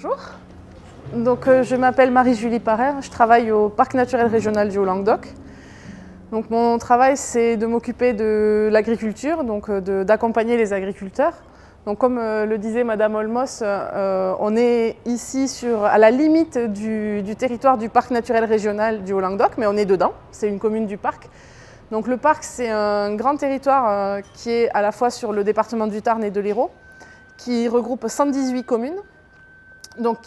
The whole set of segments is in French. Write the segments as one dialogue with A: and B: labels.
A: Bonjour. Donc, je m'appelle Marie-Julie Parère, je travaille au Parc naturel régional du Haut-Languedoc. Donc, mon travail, c'est de m'occuper de l'agriculture, donc d'accompagner les agriculteurs. Donc, comme le disait Madame Olmos, on est ici à la limite du territoire du Parc naturel régional du Haut-Languedoc, mais on est dedans, c'est une commune du parc. Donc, le parc, c'est un grand territoire qui est à la fois sur le département du Tarn et de l'Hérault, qui regroupe 118 communes. Donc,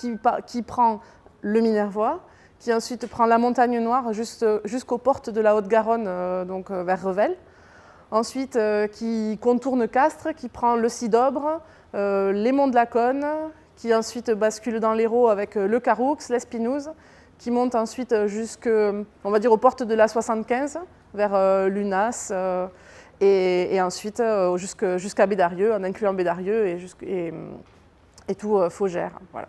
A: qui prend le Minervois, qui ensuite prend la Montagne Noire jusqu'aux portes de la Haute-Garonne, vers Revel. Ensuite, qui contourne Castres, qui prend le Cidobre, les monts de la Conne, qui ensuite bascule dans l'Hérault avec le Caroux, l'Espinouse, qui monte ensuite on va dire, aux portes de la 75, vers Lunas, et ensuite jusqu'à Bédarieux, en incluant Bédarieux et tout Faugère. Voilà.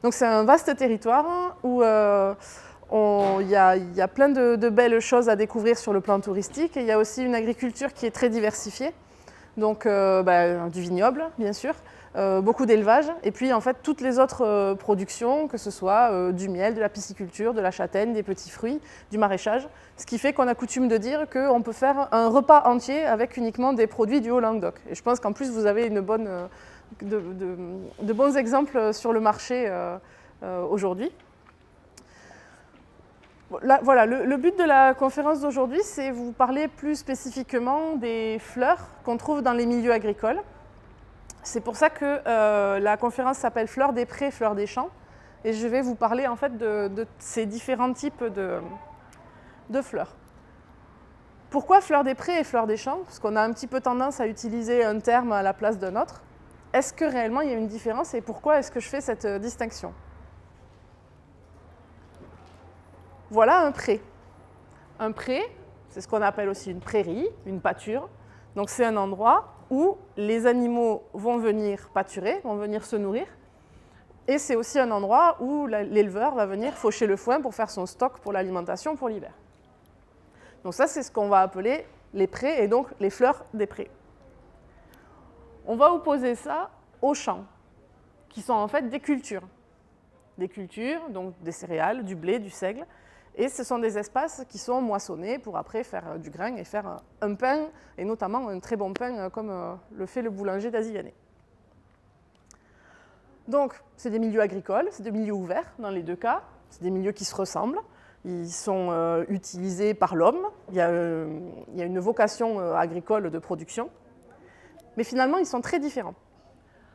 A: Donc c'est un vaste territoire où il y a plein de belles choses à découvrir sur le plan touristique. Et il y a aussi une agriculture qui est très diversifiée, donc du vignoble bien sûr, beaucoup d'élevage, et puis en fait toutes les autres productions, que ce soit du miel, de la pisciculture, de la châtaigne, des petits fruits, du maraîchage, ce qui fait qu'on a coutume de dire qu'on peut faire un repas entier avec uniquement des produits du Haut-Languedoc. Et je pense qu'en plus vous avez de bons exemples sur le marché aujourd'hui. Voilà, le but de la conférence d'aujourd'hui, c'est vous parler plus spécifiquement des fleurs qu'on trouve dans les milieux agricoles. C'est pour ça que la conférence s'appelle Fleurs des prés, fleurs des champs. Et je vais vous parler en fait de ces différents types de fleurs. Pourquoi fleurs des prés et fleurs des champs? Parce qu'on a un petit peu tendance à utiliser un terme à la place d'un autre. Est-ce que réellement il y a une différence et pourquoi est-ce que je fais cette distinction? Voilà un pré. Un pré, c'est ce qu'on appelle aussi une prairie, une pâture. Donc c'est un endroit où les animaux vont venir pâturer, vont venir se nourrir. Et c'est aussi un endroit où l'éleveur va venir faucher le foin pour faire son stock pour l'alimentation pour l'hiver. Donc ça, c'est ce qu'on va appeler les prés et donc les fleurs des prés. On va opposer ça aux champs, qui sont en fait des cultures. Des cultures, donc des céréales, du blé, du seigle. Et ce sont des espaces qui sont moissonnés pour après faire du grain et faire un pain, et notamment un très bon pain comme le fait le boulanger d'Azillané. Donc, c'est des milieux agricoles, c'est des milieux ouverts dans les deux cas. C'est des milieux qui se ressemblent. Ils sont utilisés par l'homme. Il y a une vocation agricole de production. Mais finalement, ils sont très différents.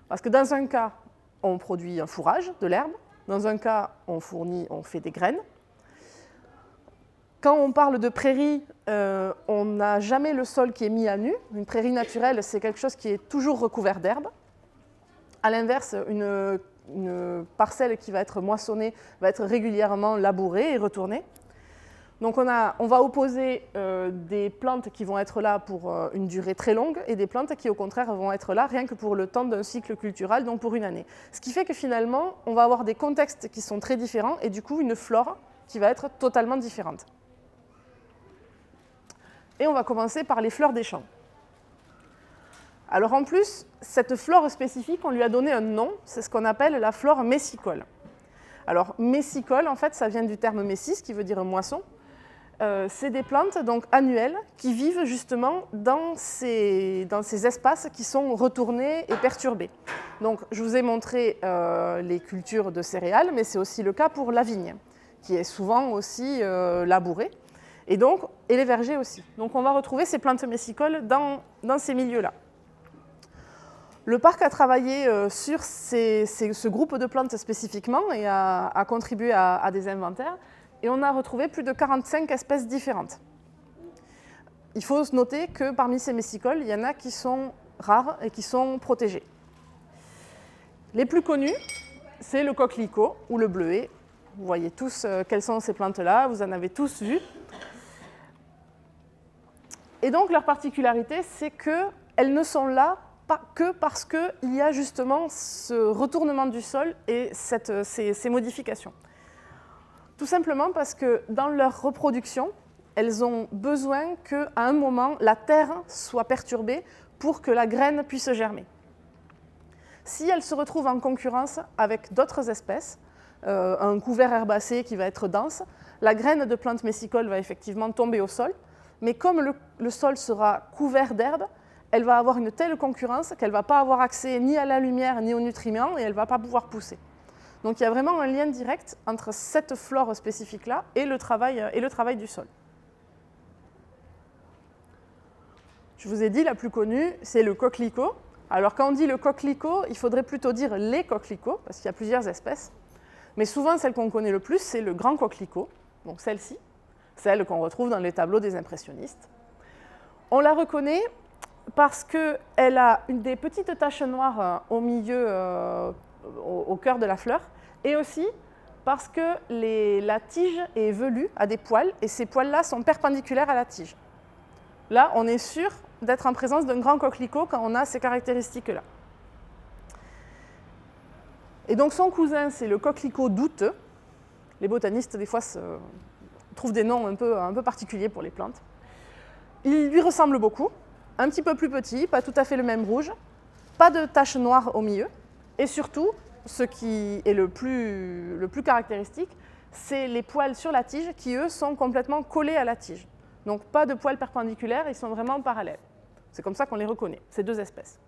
A: Parce que dans un cas, on produit un fourrage, de l'herbe. Dans un cas, on fait des graines. Quand on parle de prairie, on n'a jamais le sol qui est mis à nu. Une prairie naturelle, c'est quelque chose qui est toujours recouvert d'herbe. À l'inverse, une parcelle qui va être moissonnée va être régulièrement labourée et retournée. Donc on va opposer des plantes qui vont être là pour une durée très longue et des plantes qui au contraire vont être là rien que pour le temps d'un cycle culturel, donc pour une année. Ce qui fait que finalement, on va avoir des contextes qui sont très différents et du coup une flore qui va être totalement différente. Et on va commencer par les fleurs des champs. Alors en plus, cette flore spécifique, on lui a donné un nom, c'est ce qu'on appelle la flore messicole. Alors messicole, en fait, ça vient du terme messis, qui veut dire moisson. C'est des plantes donc annuelles qui vivent justement dans ces espaces qui sont retournés et perturbés. Donc je vous ai montré les cultures de céréales, mais c'est aussi le cas pour la vigne, qui est souvent aussi labourée, et les vergers aussi. Donc on va retrouver ces plantes messicoles dans ces milieux-là. Le parc a travaillé sur ce groupe de plantes spécifiquement et a contribué à des inventaires. Et on a retrouvé plus de 45 espèces différentes. Il faut noter que parmi ces messicoles, il y en a qui sont rares et qui sont protégées. Les plus connus, c'est le coquelicot ou le bleuet. Vous voyez tous quelles sont ces plantes-là, vous en avez tous vu. Et donc leur particularité, c'est qu'elles ne sont là pas que parce qu'il y a justement ce retournement du sol et ces modifications. Tout simplement parce que dans leur reproduction, elles ont besoin qu'à un moment, la terre soit perturbée pour que la graine puisse germer. Si elle se retrouve en concurrence avec d'autres espèces, un couvert herbacé qui va être dense, la graine de plante messicole va effectivement tomber au sol, mais comme le sol sera couvert d'herbe, elle va avoir une telle concurrence qu'elle ne va pas avoir accès ni à la lumière ni aux nutriments et elle ne va pas pouvoir pousser. Donc il y a vraiment un lien direct entre cette flore spécifique-là et le travail du sol. Je vous ai dit, la plus connue, c'est le coquelicot. Alors quand on dit le coquelicot, il faudrait plutôt dire les coquelicots, parce qu'il y a plusieurs espèces. Mais souvent, celle qu'on connaît le plus, c'est le grand coquelicot, donc celle-ci, celle qu'on retrouve dans les tableaux des impressionnistes. On la reconnaît parce qu'elle a des petites taches noires au milieu, au cœur de la fleur, et aussi parce que la tige est velue, a des poils, et ces poils-là sont perpendiculaires à la tige. Là, on est sûr d'être en présence d'un grand coquelicot quand on a ces caractéristiques-là. Et donc son cousin, c'est le coquelicot douteux. Les botanistes, des fois, trouvent des noms un peu particuliers pour les plantes. Il lui ressemble beaucoup, un petit peu plus petit, pas tout à fait le même rouge, pas de taches noires au milieu, et surtout, ce qui est le plus caractéristique, c'est les poils sur la tige qui, eux, sont complètement collés à la tige. Donc pas de poils perpendiculaires, ils sont vraiment parallèles. C'est comme ça qu'on les reconnaît, ces deux espèces.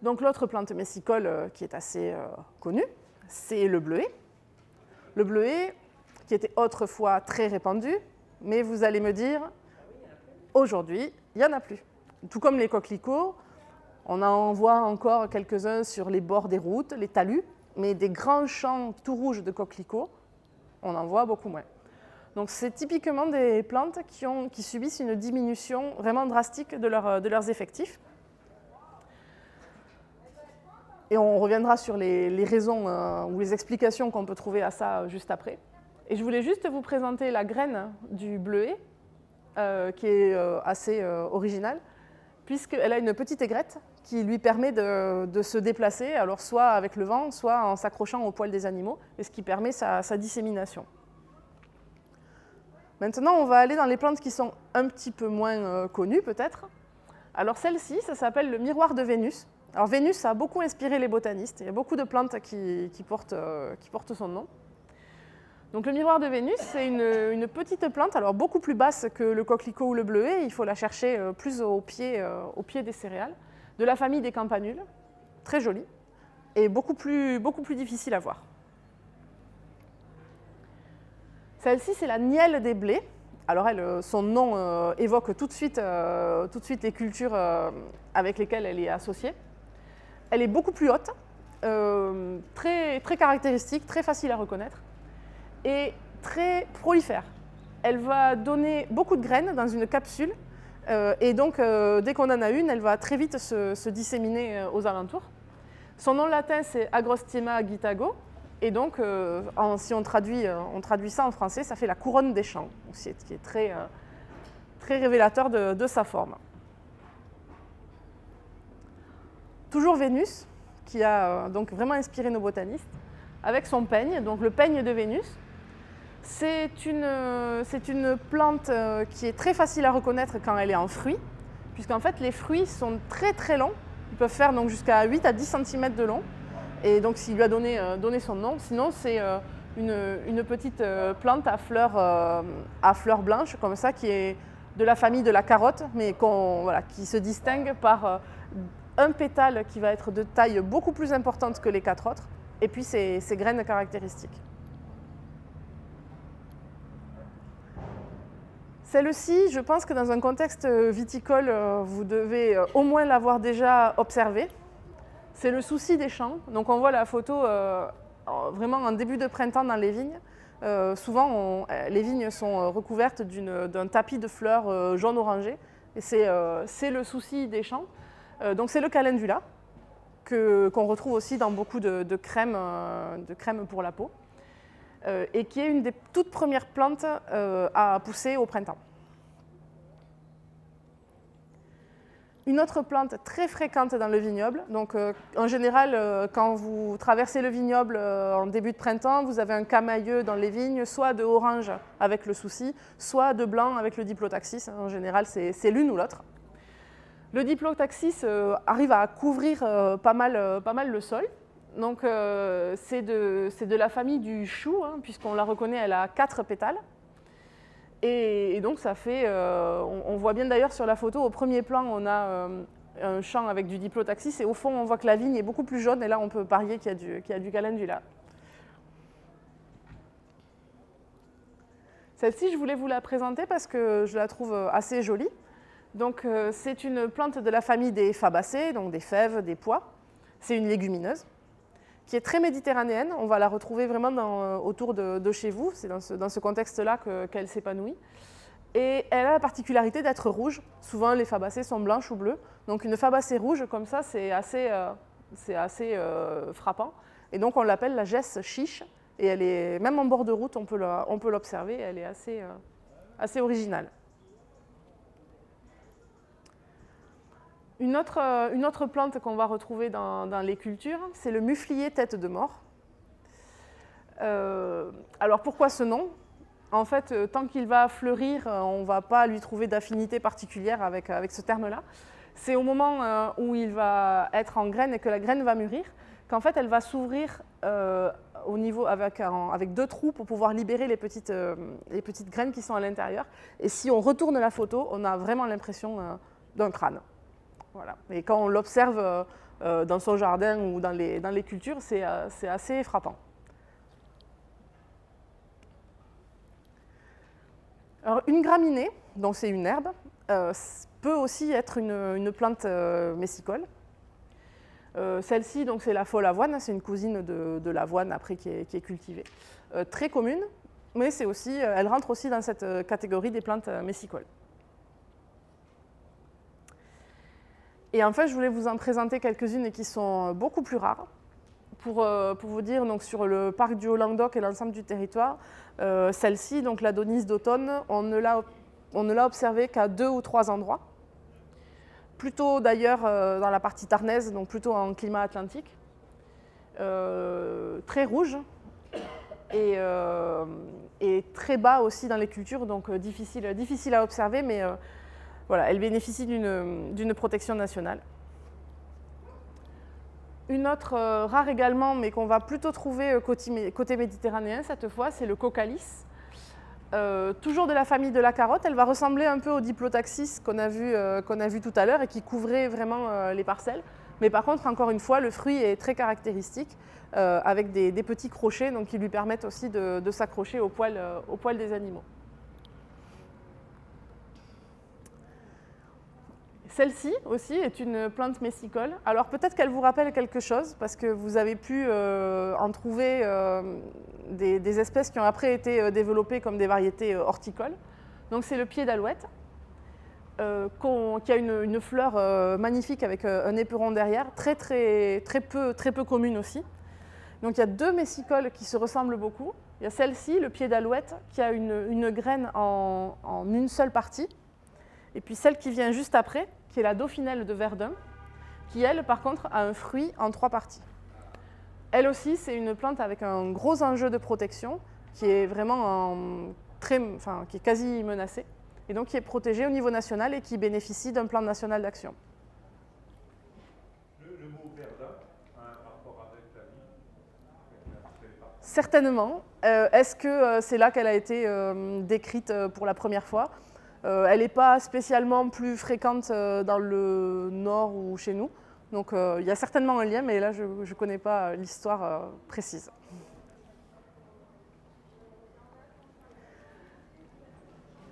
A: Donc l'autre plante messicole qui est assez connue, c'est le bleuet. Le bleuet, qui était autrefois très répandu, mais vous allez me dire, aujourd'hui, il n'y en a plus. Tout comme les coquelicots, on en voit encore quelques-uns sur les bords des routes, les talus, mais des grands champs tout rouges de coquelicots, on en voit beaucoup moins. Donc c'est typiquement des plantes qui subissent une diminution vraiment drastique de leurs effectifs. Et on reviendra sur les raisons ou les explications qu'on peut trouver à ça juste après. Et je voulais juste vous présenter la graine du bleuet, qui est assez originale, puisqu'elle a une petite aigrette qui lui permet de se déplacer, alors soit avec le vent, soit en s'accrochant aux poils des animaux, et ce qui permet sa dissémination. Maintenant, on va aller dans les plantes qui sont un petit peu moins connues, peut-être. Alors celle-ci, ça s'appelle le miroir de Vénus. Alors Vénus a beaucoup inspiré les botanistes. Il y a beaucoup de plantes qui portent son nom. Donc le miroir de Vénus, c'est une petite plante, alors beaucoup plus basse que le coquelicot ou le bleuet. Il faut la chercher plus au pied des céréales, de la famille des campanules, très jolie, et beaucoup plus difficile à voir. Celle-ci, c'est la nielle des blés. Alors son nom évoque tout de suite les cultures avec lesquelles elle est associée. Elle est beaucoup plus haute, très, très caractéristique, très facile à reconnaître et très prolifère. Elle va donner beaucoup de graines dans une capsule et donc dès qu'on en a une, elle va très vite se disséminer aux alentours. Son nom latin, c'est Agrostiema guitago. Et donc, si on traduit ça en français, ça fait la couronne des champs, qui est très, très révélateur de sa forme. Toujours Vénus, qui a donc vraiment inspiré nos botanistes, avec son peigne, donc le peigne de Vénus. C'est une plante qui est très facile à reconnaître quand elle est en fruit, puisqu'en fait les fruits sont très très longs, ils peuvent faire donc jusqu'à 8 à 10 cm de long. Et donc, s'il lui a donné son nom, sinon c'est une petite plante à fleurs blanches, comme ça, qui est de la famille de la carotte, mais qui se distingue par un pétale qui va être de taille beaucoup plus importante que les 4 autres, et puis ses graines caractéristiques. Celle-ci, je pense que dans un contexte viticole, vous devez au moins l'avoir déjà observée. C'est le souci des champs. Donc on voit la photo vraiment en début de printemps dans les vignes. Souvent, les vignes sont recouvertes d'un tapis de fleurs jaune-orangé. Et c'est le souci des champs. Donc c'est le calendula, qu'on retrouve aussi dans beaucoup de crèmes pour la peau. Et qui est une des toutes premières plantes à pousser au printemps. Une autre plante très fréquente dans le vignoble, donc en général quand vous traversez le vignoble en début de printemps, vous avez un camailleux dans les vignes, soit de orange avec le souci, soit de blanc avec le diplotaxis. En général c'est l'une ou l'autre. Le Diplotaxis arrive à couvrir pas mal le sol. Donc c'est de la famille du chou, hein, puisqu'on la reconnaît, elle a 4 pétales. Et donc ça fait, on voit bien d'ailleurs sur la photo, au premier plan, on a un champ avec du Diplotaxis, et au fond, on voit que la vigne est beaucoup plus jaune, et là, on peut parier qu'il y a du calendula. Celle-ci, je voulais vous la présenter parce que je la trouve assez jolie. Donc, c'est une plante de la famille des fabacées, donc des fèves, des pois. C'est une légumineuse qui est très méditerranéenne. On va la retrouver vraiment autour de chez vous. C'est dans ce contexte-là qu'elle s'épanouit. Et elle a la particularité d'être rouge. Souvent, les fabacées sont blanches ou bleues. Donc, une fabacée rouge, comme ça, c'est assez frappant. Et donc, on l'appelle la gesse chiche. Et elle est, même en bord de route, on peut l'observer. Elle est assez originale. Une autre plante qu'on va retrouver dans les cultures, c'est le muflier tête de mort. Alors pourquoi ce nom? En fait, tant qu'il va fleurir, on ne va pas lui trouver d'affinité particulière avec ce terme-là. C'est au moment où il va être en graine et que la graine va mûrir, qu'en fait elle va s'ouvrir au niveau avec 2 trous pour pouvoir libérer les petites graines qui sont à l'intérieur. Et si on retourne la photo, on a vraiment l'impression d'un crâne. Voilà. Et quand on l'observe dans son jardin ou dans les cultures, c'est assez frappant. Alors, une graminée, donc c'est une herbe, peut aussi être une plante messicole. Celle-ci, donc c'est la faux avoine, c'est une cousine de l'avoine après qui est cultivée. Très commune, mais elle rentre aussi dans cette catégorie des plantes messicoles. Et enfin, je voulais vous en présenter quelques-unes qui sont beaucoup plus rares. Pour vous dire, donc, sur le parc du Haut-Languedoc et l'ensemble du territoire, celle-ci, donc l'Adonis d'automne, on ne l'a observée qu'à 2 ou 3 endroits. Plutôt d'ailleurs dans la partie tarnaise, donc plutôt en climat atlantique. Très rouge et très bas aussi dans les cultures, donc difficile à observer, mais voilà, elle bénéficie d'une protection nationale. Une autre rare également, mais qu'on va plutôt trouver côté méditerranéen cette fois, c'est le cocalis. Toujours de la famille de la carotte, elle va ressembler un peu au Diplotaxis qu'on a vu tout à l'heure et qui couvrait vraiment les parcelles. Mais par contre, encore une fois, le fruit est très caractéristique, avec des petits crochets donc, qui lui permettent aussi de s'accrocher au poil des animaux. Celle-ci aussi est une plante messicole. Alors peut-être qu'elle vous rappelle quelque chose parce que vous avez pu en trouver des espèces qui ont après été développées comme des variétés horticoles. Donc c'est le pied d'alouette qui a une fleur magnifique avec un éperon derrière, très peu commune aussi. Donc il y a 2 messicoles qui se ressemblent beaucoup. Il y a celle-ci, le pied d'alouette, qui a une graine en une seule partie. Et puis celle qui vient juste après, qui est la dauphinelle de Verdun, qui elle, par contre, a un fruit en 3 parties. Elle aussi, c'est une plante avec un gros enjeu de protection, qui est vraiment qui est quasi menacée, et donc qui est protégée au niveau national et qui bénéficie d'un plan national d'action.
B: Le mot Verdun a un rapport avec la vie?
A: Certainement. Est-ce que c'est là qu'elle a été décrite pour la première fois ? Elle n'est pas spécialement plus fréquente dans le nord ou chez nous. Donc il y a certainement un lien, mais là je ne connais pas l'histoire précise.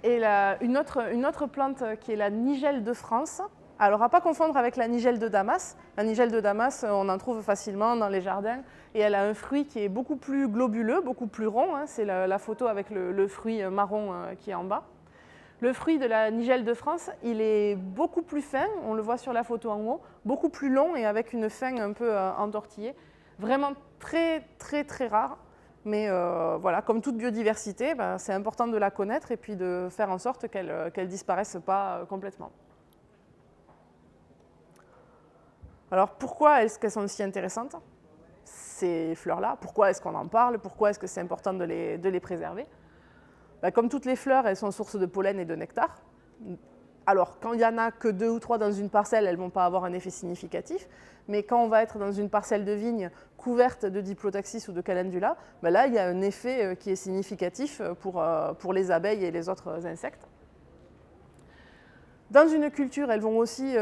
A: Et une autre plante qui est la nigelle de France. Alors à ne pas confondre avec la nigelle de Damas. La nigelle de Damas, on en trouve facilement dans les jardins. Et elle a un fruit qui est beaucoup plus globuleux, beaucoup plus rond. Hein. C'est la photo avec le fruit marron qui est en bas. Le fruit de la nigelle de France, il est beaucoup plus fin, on le voit sur la photo en haut, beaucoup plus long et avec une fin un peu entortillée. Vraiment très rare, mais voilà, comme toute biodiversité, c'est important de la connaître et puis de faire en sorte qu'elle ne disparaisse pas complètement. Alors pourquoi est-ce qu'elles sont si intéressantes, ces fleurs-là? Pourquoi est-ce qu'on en parle? Pourquoi est-ce que c'est important de les préserver? Comme toutes les fleurs, elles sont source de pollen et de nectar. alors, quand il n'y en a que 2 ou 3 dans une parcelle, elles ne vont pas avoir un effet significatif. Mais quand on va être dans une parcelle de vigne couverte de Diplotaxis ou de Calendula, ben là, il y a un effet qui est significatif pour les abeilles et les autres insectes. Dans une culture, elles vont aussi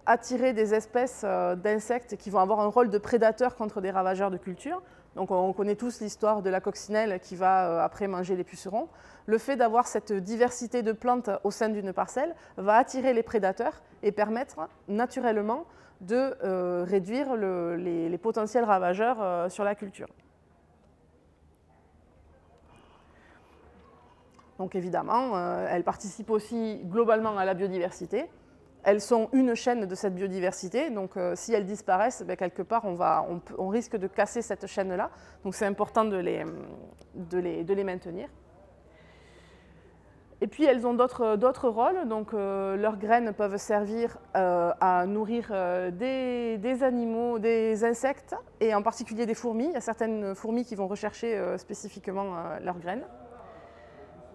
A: attirer des espèces d'insectes qui vont avoir un rôle de prédateur contre des ravageurs de culture. Donc on connaît tous l'histoire de la coccinelle qui va après manger les pucerons. Le fait d'avoir cette diversité de plantes au sein d'une parcelle va attirer les prédateurs et permettre naturellement de réduire les potentiels ravageurs sur la culture. Donc évidemment, elles participent aussi globalement à la biodiversité. Elles sont une chaîne de cette biodiversité, donc si elles disparaissent, quelque part on risque de casser cette chaîne-là. Donc c'est important de les maintenir. Et puis elles ont d'autres rôles, donc leurs graines peuvent servir à nourrir des animaux, des insectes, et en particulier des fourmis. Il y a certaines fourmis qui vont rechercher spécifiquement leurs graines.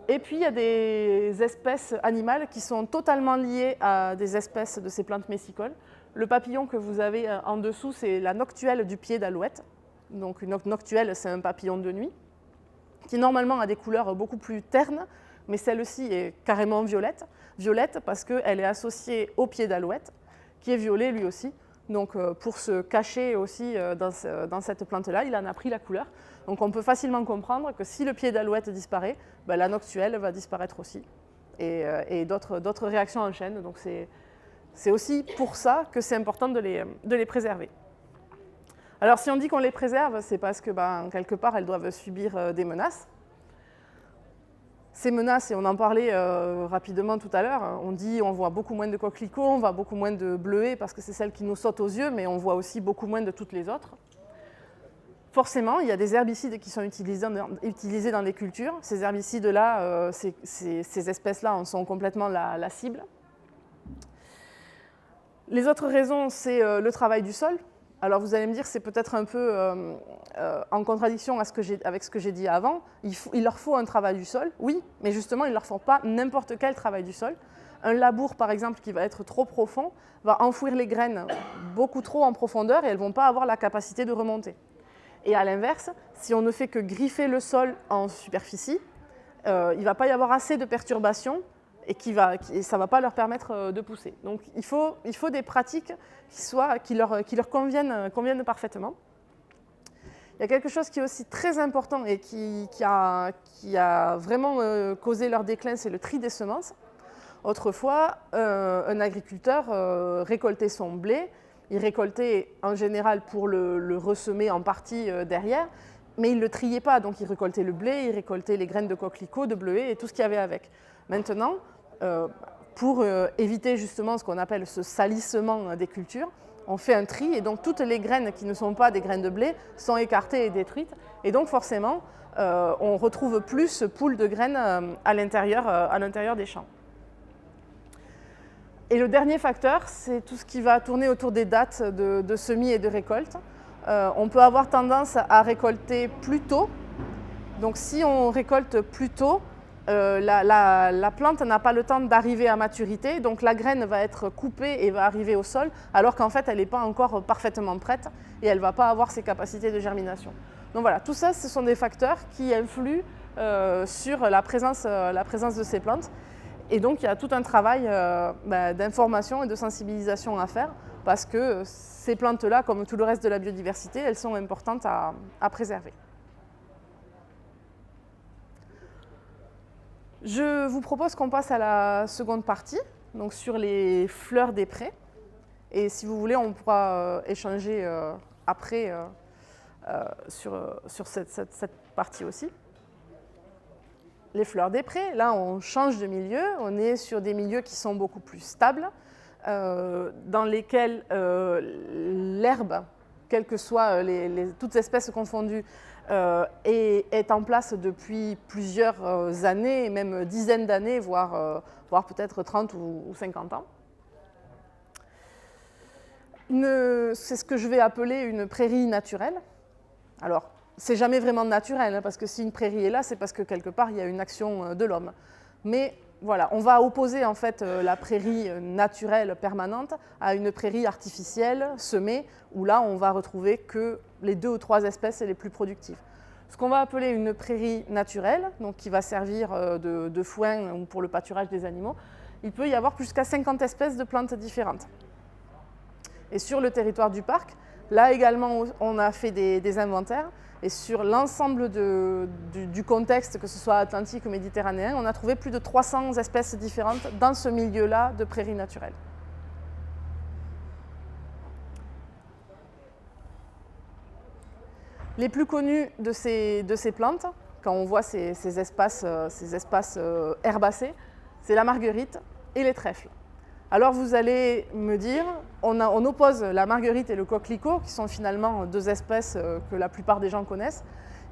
A: Et puis il y a des espèces animales qui sont totalement liées à des espèces de ces plantes messicoles. Le papillon que vous avez en dessous, c'est la noctuelle du pied d'alouette. Donc une noctuelle, c'est un papillon de nuit, qui normalement a des couleurs beaucoup plus ternes, mais celle-ci est carrément violette. Violette parce qu'elle est associée au pied d'alouette, qui est violet lui aussi. Donc pour se cacher aussi dans cette plante-là, il en a pris la couleur. Donc on peut facilement comprendre que si le pied d'alouette disparaît, la noctuelle va disparaître aussi. Et d'autres réactions en chaîne. Donc c'est aussi pour ça que c'est important de les préserver. Alors si on dit qu'on les préserve, c'est parce que quelque part elles doivent subir des menaces. Ces menaces, et on en parlait rapidement tout à l'heure, on voit beaucoup moins de coquelicots, on voit beaucoup moins de bleuets parce que c'est celle qui nous saute aux yeux, mais on voit aussi beaucoup moins de toutes les autres. Forcément, il y a des herbicides qui sont utilisés dans les cultures. Ces herbicides-là, ces espèces-là en sont complètement la cible. Les autres raisons, c'est le travail du sol. Alors vous allez me dire, c'est peut-être un peu en contradiction avec ce que j'ai dit avant. Il leur faut un travail du sol, oui, mais justement, il ne leur faut pas n'importe quel travail du sol. Un labour, par exemple, qui va être trop profond, va enfouir les graines beaucoup trop en profondeur et elles ne vont pas avoir la capacité de remonter. Et à l'inverse, si on ne fait que griffer le sol en superficie, il ne va pas y avoir assez de perturbations et ça ne va pas leur permettre de pousser. Donc il faut des pratiques qui leur conviennent parfaitement. Il y a quelque chose qui est aussi très important et qui a vraiment causé leur déclin, c'est le tri des semences. Autrefois, un agriculteur récoltait son blé, il récoltait en général pour le ressemer en partie derrière, mais il ne le triait pas, donc il récoltait le blé, il récoltait les graines de coquelicots, de bleuets et tout ce qu'il y avait avec. Maintenant, pour éviter justement ce qu'on appelle ce salissement des cultures, on fait un tri et donc toutes les graines qui ne sont pas des graines de blé sont écartées et détruites. Et donc forcément, on retrouve plus ce pool de graines à l'intérieur des champs. Et le dernier facteur, c'est tout ce qui va tourner autour des dates de semis et de récolte. On peut avoir tendance à récolter plus tôt. Donc si on récolte plus tôt, la plante n'a pas le temps d'arriver à maturité, donc la graine va être coupée et va arriver au sol, alors qu'en fait elle n'est pas encore parfaitement prête et elle ne va pas avoir ses capacités de germination. Donc voilà, tout ça, ce sont des facteurs qui influent sur la présence de ces plantes. Et donc il y a tout un travail d'information et de sensibilisation à faire, parce que ces plantes-là, comme tout le reste de la biodiversité, elles sont importantes à préserver. Je vous propose qu'on passe à la seconde partie, donc sur les fleurs des prés. Et si vous voulez, on pourra échanger après sur cette partie aussi. Les fleurs des prés, là on change de milieu, on est sur des milieux qui sont beaucoup plus stables, dans lesquels l'herbe, quelles que soient toutes espèces confondues, est en place depuis plusieurs années, même dizaines d'années, voire peut-être 30 ou 50 ans. C'est ce que je vais appeler une prairie naturelle. Alors, c'est jamais vraiment naturel, parce que si une prairie est là, c'est parce que quelque part, il y a une action de l'homme. Mais voilà, on va opposer en fait la prairie naturelle permanente à une prairie artificielle semée, où là on va retrouver que les 2 ou 3 espèces les plus productives. Ce qu'on va appeler une prairie naturelle, donc qui va servir de foin ou pour le pâturage des animaux, il peut y avoir jusqu'à 50 espèces de plantes différentes. Et sur le territoire du parc, là également on a fait des inventaires, et sur l'ensemble du contexte, que ce soit atlantique ou méditerranéen, on a trouvé plus de 300 espèces différentes dans ce milieu-là de prairies naturelles. Les plus connus de ces plantes, quand on voit ces espaces herbacés, c'est la marguerite et les trèfles. Alors vous allez me dire, on oppose la marguerite et le coquelicot, qui sont finalement 2 espèces que la plupart des gens connaissent.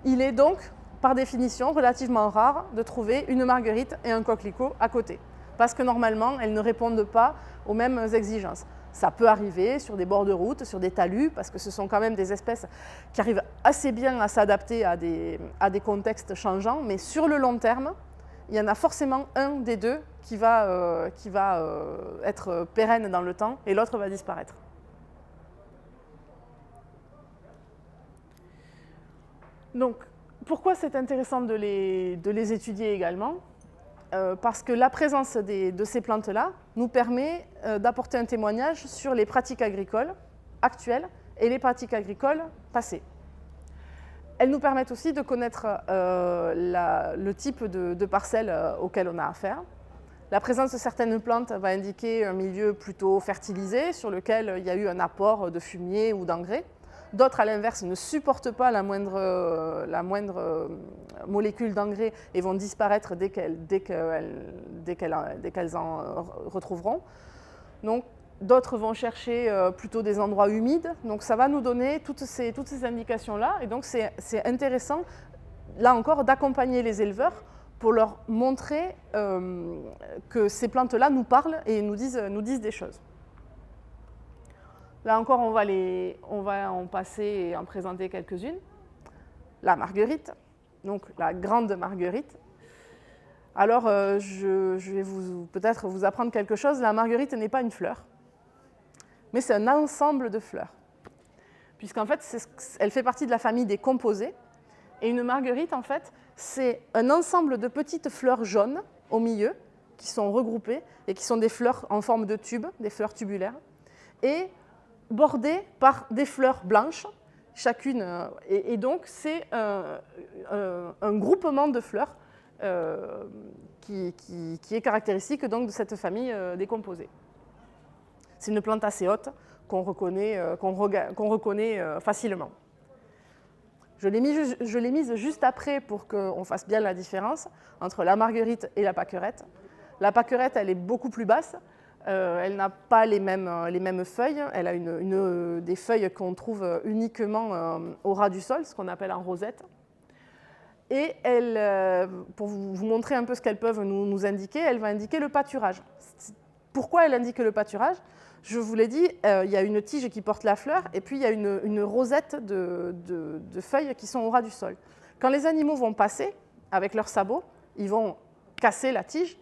A: Il est donc, par définition, relativement rare de trouver une marguerite et un coquelicot à côté, parce que normalement, elles ne répondent pas aux mêmes exigences. Ça peut arriver sur des bords de route, sur des talus, parce que ce sont quand même des espèces qui arrivent assez bien à s'adapter à des contextes changeants, mais sur le long terme, il y en a forcément un des 2 qui va être pérenne dans le temps et l'autre va disparaître. Donc, pourquoi c'est intéressant de les étudier également ? Parce que la présence de ces plantes-là nous permet d'apporter un témoignage sur les pratiques agricoles actuelles et les pratiques agricoles passées. Elles nous permettent aussi de connaître le type de parcelles auxquelles on a affaire. La présence de certaines plantes va indiquer un milieu plutôt fertilisé, sur lequel il y a eu un apport de fumier ou d'engrais. D'autres, à l'inverse, ne supportent pas la moindre molécule d'engrais et vont disparaître dès qu'elles en retrouveront. Donc, d'autres vont chercher plutôt des endroits humides. Donc, ça va nous donner toutes ces indications-là. Et donc, c'est intéressant, là encore, d'accompagner les éleveurs pour leur montrer que ces plantes-là nous parlent et nous disent des choses. Là encore, on va en passer et en présenter quelques-unes. La marguerite, donc la grande marguerite. Alors, je vais peut-être vous apprendre quelque chose. La marguerite n'est pas une fleur, mais c'est un ensemble de fleurs. Puisqu'en fait, elle fait partie de la famille des composés. Et une marguerite, en fait, c'est un ensemble de petites fleurs jaunes au milieu qui sont regroupées et qui sont des fleurs en forme de tube, des fleurs tubulaires, et bordées par des fleurs blanches, chacune. Et donc, c'est un groupement de fleurs qui est caractéristique donc, de cette famille des composés. C'est une plante assez haute qu'on reconnaît facilement. Je l'ai mise juste après pour qu'on fasse bien la différence entre la marguerite et la pâquerette. La pâquerette, elle est beaucoup plus basse. Elle n'a pas les mêmes feuilles. Elle a des feuilles qu'on trouve uniquement au ras du sol, ce qu'on appelle en rosette. Et pour vous montrer un peu ce qu'elles peuvent nous indiquer, elle va indiquer le pâturage. Pourquoi elle indique le pâturage ? Je vous l'ai dit, il y a une tige qui porte la fleur et puis il y a une rosette de feuilles qui sont au ras du sol. Quand les animaux vont passer avec leurs sabots, ils vont casser la tige,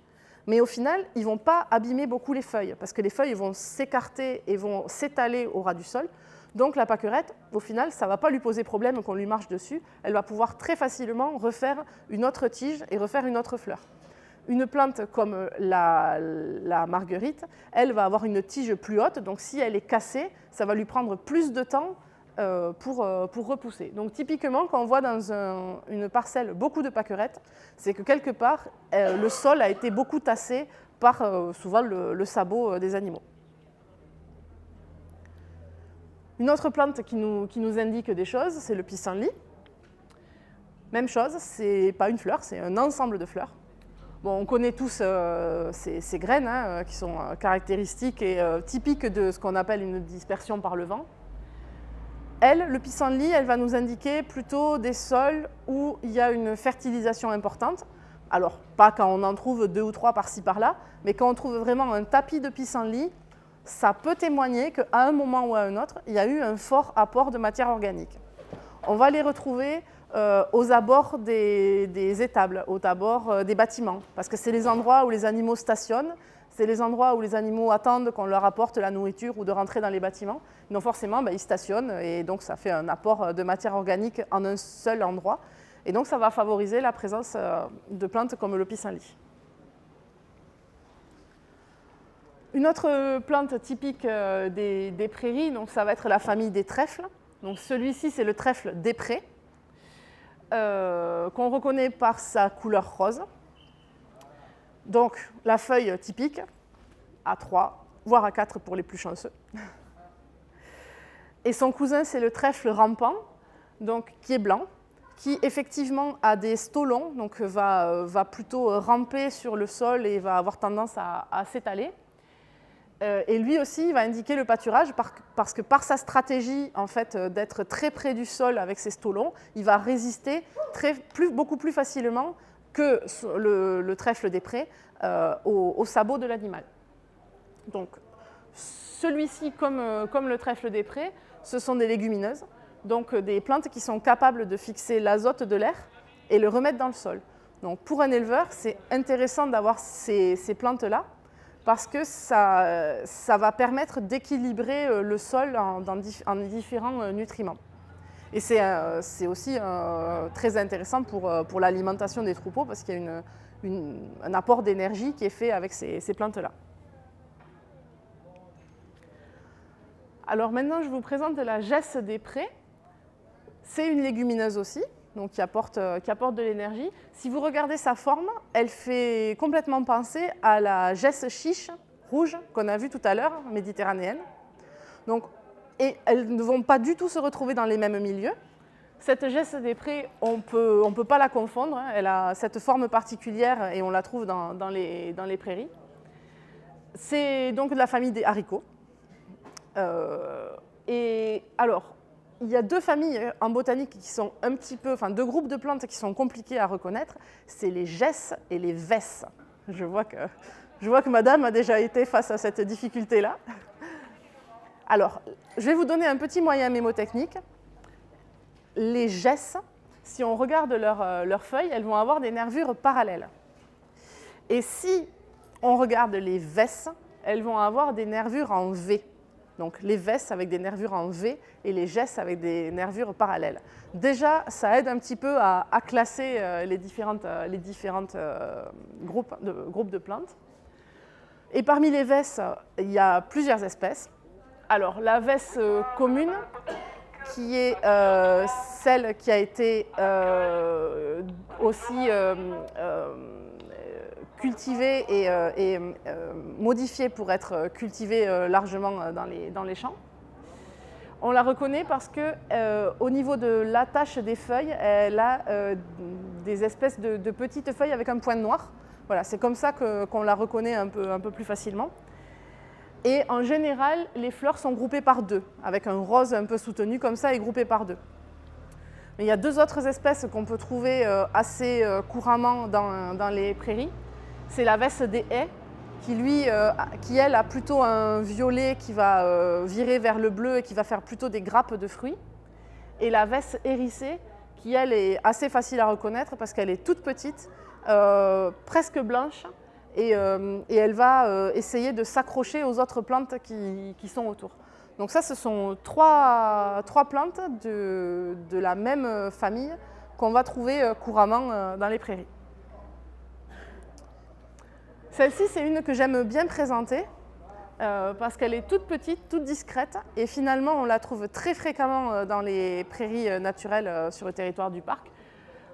A: mais au final, ils ne vont pas abîmer beaucoup les feuilles parce que les feuilles vont s'écarter et vont s'étaler au ras du sol. Donc la pâquerette, au final, ça ne va pas lui poser problème qu'on lui marche dessus. Elle va pouvoir très facilement refaire une autre tige et refaire une autre fleur. Une plante comme la marguerite, elle va avoir une tige plus haute, donc si elle est cassée, ça va lui prendre plus de temps pour repousser. Donc typiquement, quand on voit dans une parcelle beaucoup de pâquerettes, c'est que quelque part, le sol a été beaucoup tassé par souvent le sabot des animaux. Une autre plante qui nous indique des choses, c'est le pissenlit. Même chose, ce n'est pas une fleur, c'est un ensemble de fleurs. Bon, on connaît tous ces graines qui sont caractéristiques et typiques de ce qu'on appelle une dispersion par le vent. Le pissenlit, elle va nous indiquer plutôt des sols où il y a une fertilisation importante. Alors, pas quand on en trouve 2 ou 3 par-ci par-là, mais quand on trouve vraiment un tapis de pissenlit, ça peut témoigner qu'à un moment ou à un autre, il y a eu un fort apport de matière organique. On va les retrouver aux abords des étables, aux abords des bâtiments, parce que c'est les endroits où les animaux stationnent, c'est les endroits où les animaux attendent qu'on leur apporte la nourriture ou de rentrer dans les bâtiments. Donc forcément, ils stationnent et donc ça fait un apport de matière organique en un seul endroit. Et donc ça va favoriser la présence de plantes comme le pissenlit. Une autre plante typique des prairies, donc ça va être la famille des trèfles. Donc celui-ci, c'est le trèfle des prés, qu'on reconnaît par sa couleur rose. Donc la feuille typique, à 3, voire à 4 pour les plus chanceux. Et son cousin, c'est le trèfle rampant, donc, qui est blanc, qui effectivement a des stolons, donc va plutôt ramper sur le sol et va avoir tendance à s'étaler. Et lui aussi, il va indiquer le pâturage parce que par sa stratégie en fait, d'être très près du sol avec ses stolons, il va résister beaucoup plus facilement que le trèfle des prés aux sabots de l'animal. Donc, celui-ci, comme le trèfle des prés, ce sont des légumineuses, donc des plantes qui sont capables de fixer l'azote de l'air et le remettre dans le sol. Donc, pour un éleveur, c'est intéressant d'avoir ces plantes-là parce que ça va permettre d'équilibrer le sol en différents nutriments. Et c'est aussi très intéressant pour l'alimentation des troupeaux parce qu'il y a un apport d'énergie qui est fait avec ces plantes-là. Alors maintenant, je vous présente la gesse des prés. C'est une légumineuse aussi, donc qui apporte de l'énergie. Si vous regardez sa forme, elle fait complètement penser à la gesse chiche rouge qu'on a vue tout à l'heure, méditerranéenne. Donc, et elles ne vont pas du tout se retrouver dans les mêmes milieux. Cette gesse des prés, on ne peut pas la confondre, hein. Elle a cette forme particulière et on la trouve dans les prairies. C'est donc de la famille des haricots. Et alors, il y a deux familles en botanique qui sont deux groupes de plantes qui sont compliqués à reconnaître, c'est les gesses et les vesses. Je vois que madame a déjà été face à cette difficulté-là. Alors, je vais vous donner un petit moyen mémotechnique. Les gesses, si on regarde leurs feuilles, elles vont avoir des nervures parallèles. Et si on regarde les vesses, elles vont avoir des nervures en V. Donc les vesses avec des nervures en V et les gesses avec des nervures parallèles. Déjà, ça aide un petit peu à classer les différentes groupes de plantes. Et parmi les vesses, il y a plusieurs espèces. Alors la vesse commune, qui est celle qui a été aussi cultivée et modifiée pour être cultivée largement dans les champs. On la reconnaît parce qu'au niveau de l'attache des feuilles, elle a des espèces de petites feuilles avec un point noir. Voilà, c'est comme ça qu'on la reconnaît un peu plus facilement. Et en général, les fleurs sont groupées par deux, avec un rose un peu soutenu comme ça et groupé par deux. Mais il y a deux autres espèces qu'on peut trouver assez couramment dans les prairies. C'est la vesse des haies, qui elle a plutôt un violet qui va virer vers le bleu et qui va faire plutôt des grappes de fruits. Et la vesse hérissée, qui elle est assez facile à reconnaître parce qu'elle est toute petite, presque blanche, et elle va essayer de s'accrocher aux autres plantes qui sont autour. Donc ça, ce sont trois plantes de la même famille qu'on va trouver couramment dans les prairies. Celle-ci, c'est une que j'aime bien présenter parce qu'elle est toute petite, toute discrète et finalement, on la trouve très fréquemment dans les prairies naturelles sur le territoire du parc.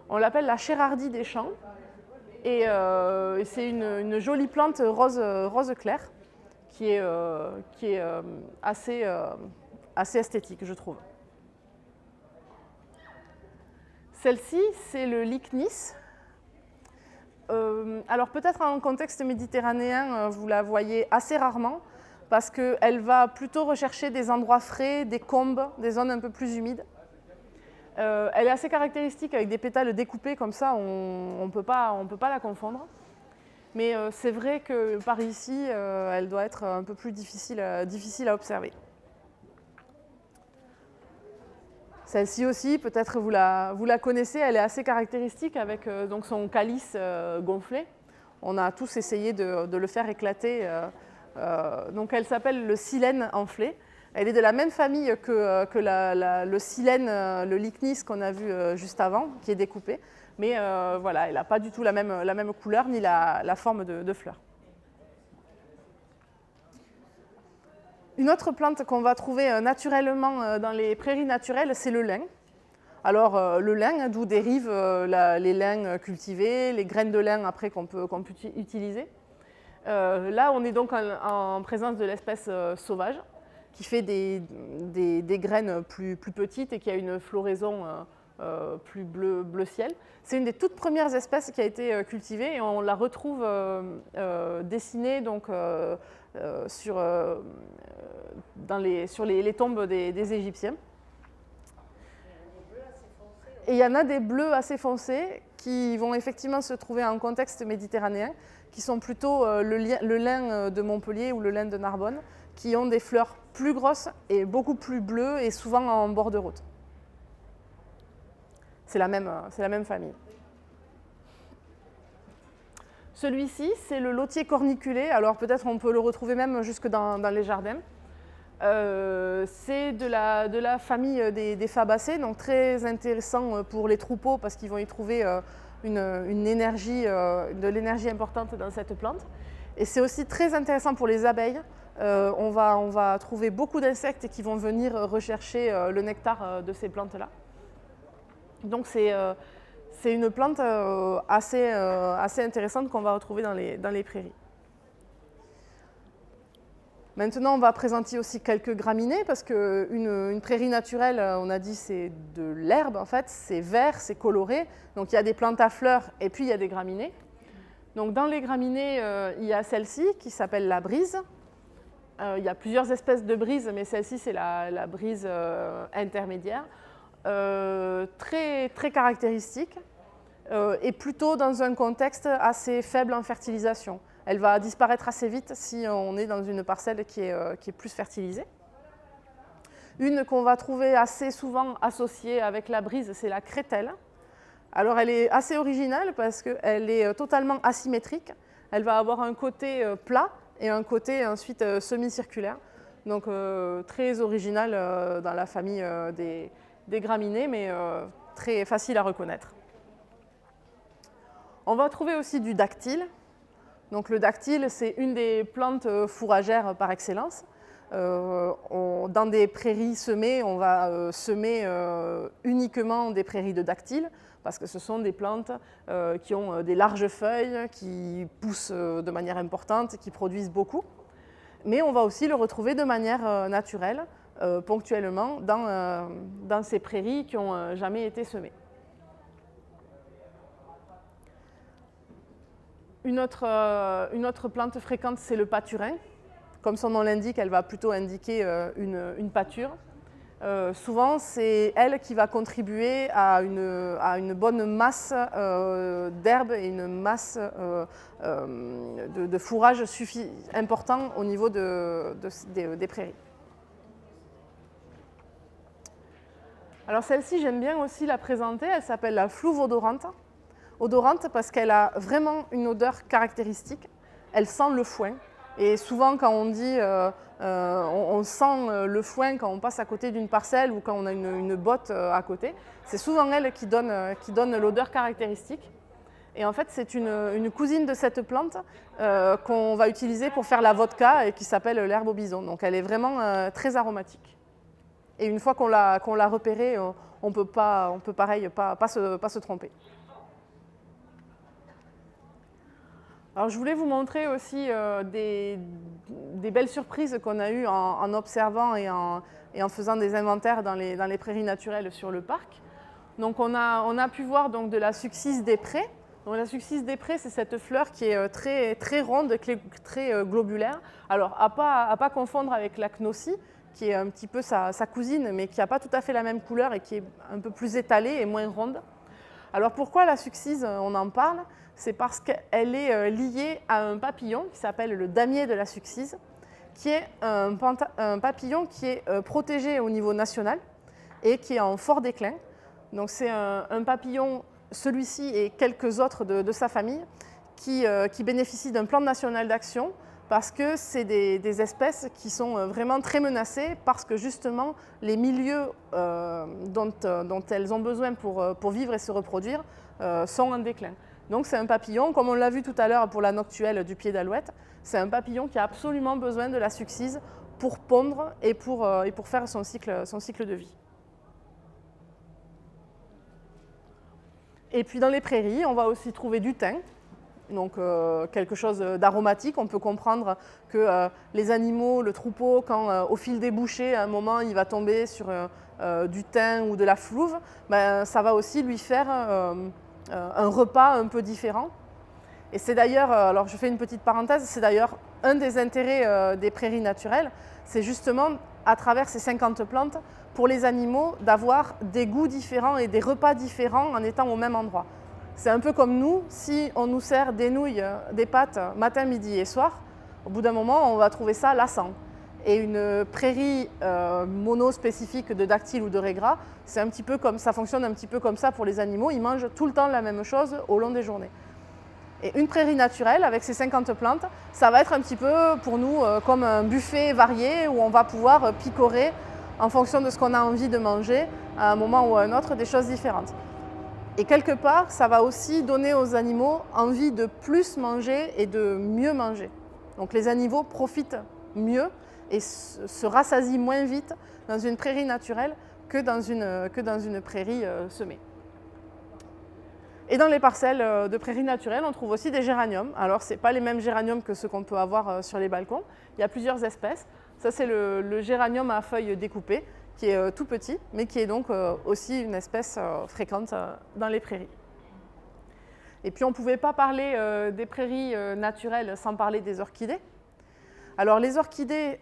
A: On l'appelle la chérardie des champs et c'est une jolie plante rose clair qui est assez esthétique, je trouve. Celle-ci, c'est le lychnis. Alors peut-être en contexte méditerranéen, vous la voyez assez rarement parce qu'elle va plutôt rechercher des endroits frais, des combes, des zones un peu plus humides. Elle est assez caractéristique avec des pétales découpés comme ça, on peut pas la confondre. Mais c'est vrai que par ici, elle doit être un peu plus difficile à observer. Celle-ci aussi, peut-être vous la connaissez, elle est assez caractéristique avec donc son calice gonflé. On a tous essayé de le faire éclater. Donc elle s'appelle le silène enflé. Elle est de la même famille que le silène, le lychnis qu'on a vu juste avant, qui est découpé. Mais voilà, elle n'a pas du tout la même couleur ni la forme de fleur. Une autre plante qu'on va trouver naturellement dans les prairies naturelles, c'est le lin. Alors le lin, d'où dérivent les lins cultivés, les graines de lin après qu'on peut utiliser. Là, on est donc en présence de l'espèce sauvage qui fait des graines plus petites et qui a une floraison plus bleu ciel. C'est une des toutes premières espèces qui a été cultivée et on la retrouve dessinée donc, sur les tombes des Égyptiens. Et il y en a des bleus assez foncés qui vont effectivement se trouver en contexte méditerranéen, qui sont plutôt le lin de Montpellier ou le lin de Narbonne, qui ont des fleurs plus grosses et beaucoup plus bleues et souvent en bord de route. C'est la même famille. Celui-ci, c'est le lotier corniculé. Alors peut-être on peut le retrouver même jusque dans les jardins. C'est de la famille des fabacées, donc très intéressant pour les troupeaux parce qu'ils vont y trouver de l'énergie importante dans cette plante. Et c'est aussi très intéressant pour les abeilles. On va trouver beaucoup d'insectes qui vont venir rechercher le nectar de ces plantes-là. Donc c'est une plante assez intéressante qu'on va retrouver dans les prairies. Maintenant, on va présenter aussi quelques graminées parce qu'une prairie naturelle, on a dit, c'est de l'herbe en fait, c'est vert, c'est coloré. Donc il y a des plantes à fleurs et puis il y a des graminées. Donc dans les graminées, il y a celle-ci qui s'appelle la brise. Il y a plusieurs espèces de brise, mais celle-ci c'est la brise intermédiaire. Très caractéristique et plutôt dans un contexte assez faible en fertilisation. Elle va disparaître assez vite si on est dans une parcelle qui est plus fertilisée. Une qu'on va trouver assez souvent associée avec la brise, c'est la crételle. Alors elle est assez originale parce qu'elle est totalement asymétrique. Elle va avoir un côté plat et un côté ensuite semi-circulaire. Donc très originale dans la famille des graminées, mais très facile à reconnaître. On va trouver aussi du dactyle. Donc le dactyle, c'est une des plantes fourragères par excellence. Dans des prairies semées, on va semer uniquement des prairies de dactyle parce que ce sont des plantes qui ont des larges feuilles, qui poussent de manière importante, qui produisent beaucoup. Mais on va aussi le retrouver de manière naturelle, ponctuellement, dans ces prairies qui n'ont jamais été semées. Une autre plante fréquente, c'est le pâturin. Comme son nom l'indique, elle va plutôt indiquer une pâture. Souvent, c'est elle qui va contribuer à une bonne masse d'herbe et une masse de fourrage important au niveau des prairies. Alors celle-ci, j'aime bien aussi la présenter, elle s'appelle la flouve odorante. Odorante parce qu'elle a vraiment une odeur caractéristique, elle sent le foin. Et souvent quand on dit on sent le foin quand on passe à côté d'une parcelle ou quand on a une botte à côté, c'est souvent elle qui donne l'odeur caractéristique. Et en fait c'est une cousine de cette plante qu'on va utiliser pour faire la vodka et qui s'appelle l'herbe au bison. Donc elle est vraiment très aromatique. Et une fois qu'on l'a repérée, on peut pareil pas se tromper. Alors, je voulais vous montrer aussi des belles surprises qu'on a eues en observant et en faisant des inventaires dans les prairies naturelles sur le parc. Donc, on a pu voir donc, de la succise des prés. Donc, la succise des prés, c'est cette fleur qui est très ronde, très globulaire. Alors, à pas confondre avec la cnossie, qui est un petit peu sa cousine, mais qui n'a pas tout à fait la même couleur et qui est un peu plus étalée et moins ronde. Alors pourquoi la succise, on en parle? C'est parce qu'elle est liée à un papillon qui s'appelle le damier de la succise, qui est un papillon qui est protégé au niveau national et qui est en fort déclin. Donc c'est un papillon, celui-ci et quelques autres de sa famille, qui bénéficient d'un plan national d'action parce que c'est des espèces qui sont vraiment très menacées parce que justement les milieux dont elles ont besoin pour vivre et se reproduire sont en déclin. Donc c'est un papillon, comme on l'a vu tout à l'heure pour la noctuelle du pied d'alouette, c'est un papillon qui a absolument besoin de la succise pour pondre et pour faire son cycle de vie. Et puis dans les prairies, on va aussi trouver du thym. Donc quelque chose d'aromatique. On peut comprendre que les animaux, le troupeau, quand au fil des bouchées, à un moment, il va tomber sur du thym ou de la flouve, ben, ça va aussi lui faire un repas un peu différent. Et c'est d'ailleurs, alors je fais une petite parenthèse, c'est d'ailleurs un des intérêts des prairies naturelles, c'est justement à travers ces 50 plantes, pour les animaux, d'avoir des goûts différents et des repas différents en étant au même endroit. C'est un peu comme nous, si on nous sert des nouilles, des pâtes matin, midi et soir, au bout d'un moment, on va trouver ça lassant. Et une prairie monospécifique de dactyle ou de régras, c'est un petit peu comme, ça fonctionne un petit peu comme ça pour les animaux, ils mangent tout le temps la même chose au long des journées. Et une prairie naturelle, avec ses 50 plantes, ça va être un petit peu pour nous comme un buffet varié où on va pouvoir picorer en fonction de ce qu'on a envie de manger à un moment ou à un autre, des choses différentes. Et quelque part, ça va aussi donner aux animaux envie de plus manger et de mieux manger. Donc les animaux profitent mieux et se rassasient moins vite dans une prairie naturelle que dans une prairie semée. Et dans les parcelles de prairies naturelles, on trouve aussi des géraniums. Alors, ce n'est pas les mêmes géraniums que ceux qu'on peut avoir sur les balcons. Il y a plusieurs espèces. Ça, c'est le géranium à feuilles découpées, qui est tout petit, mais qui est donc aussi une espèce fréquente dans les prairies. Et puis on ne pouvait pas parler des prairies naturelles sans parler des orchidées. Alors les orchidées,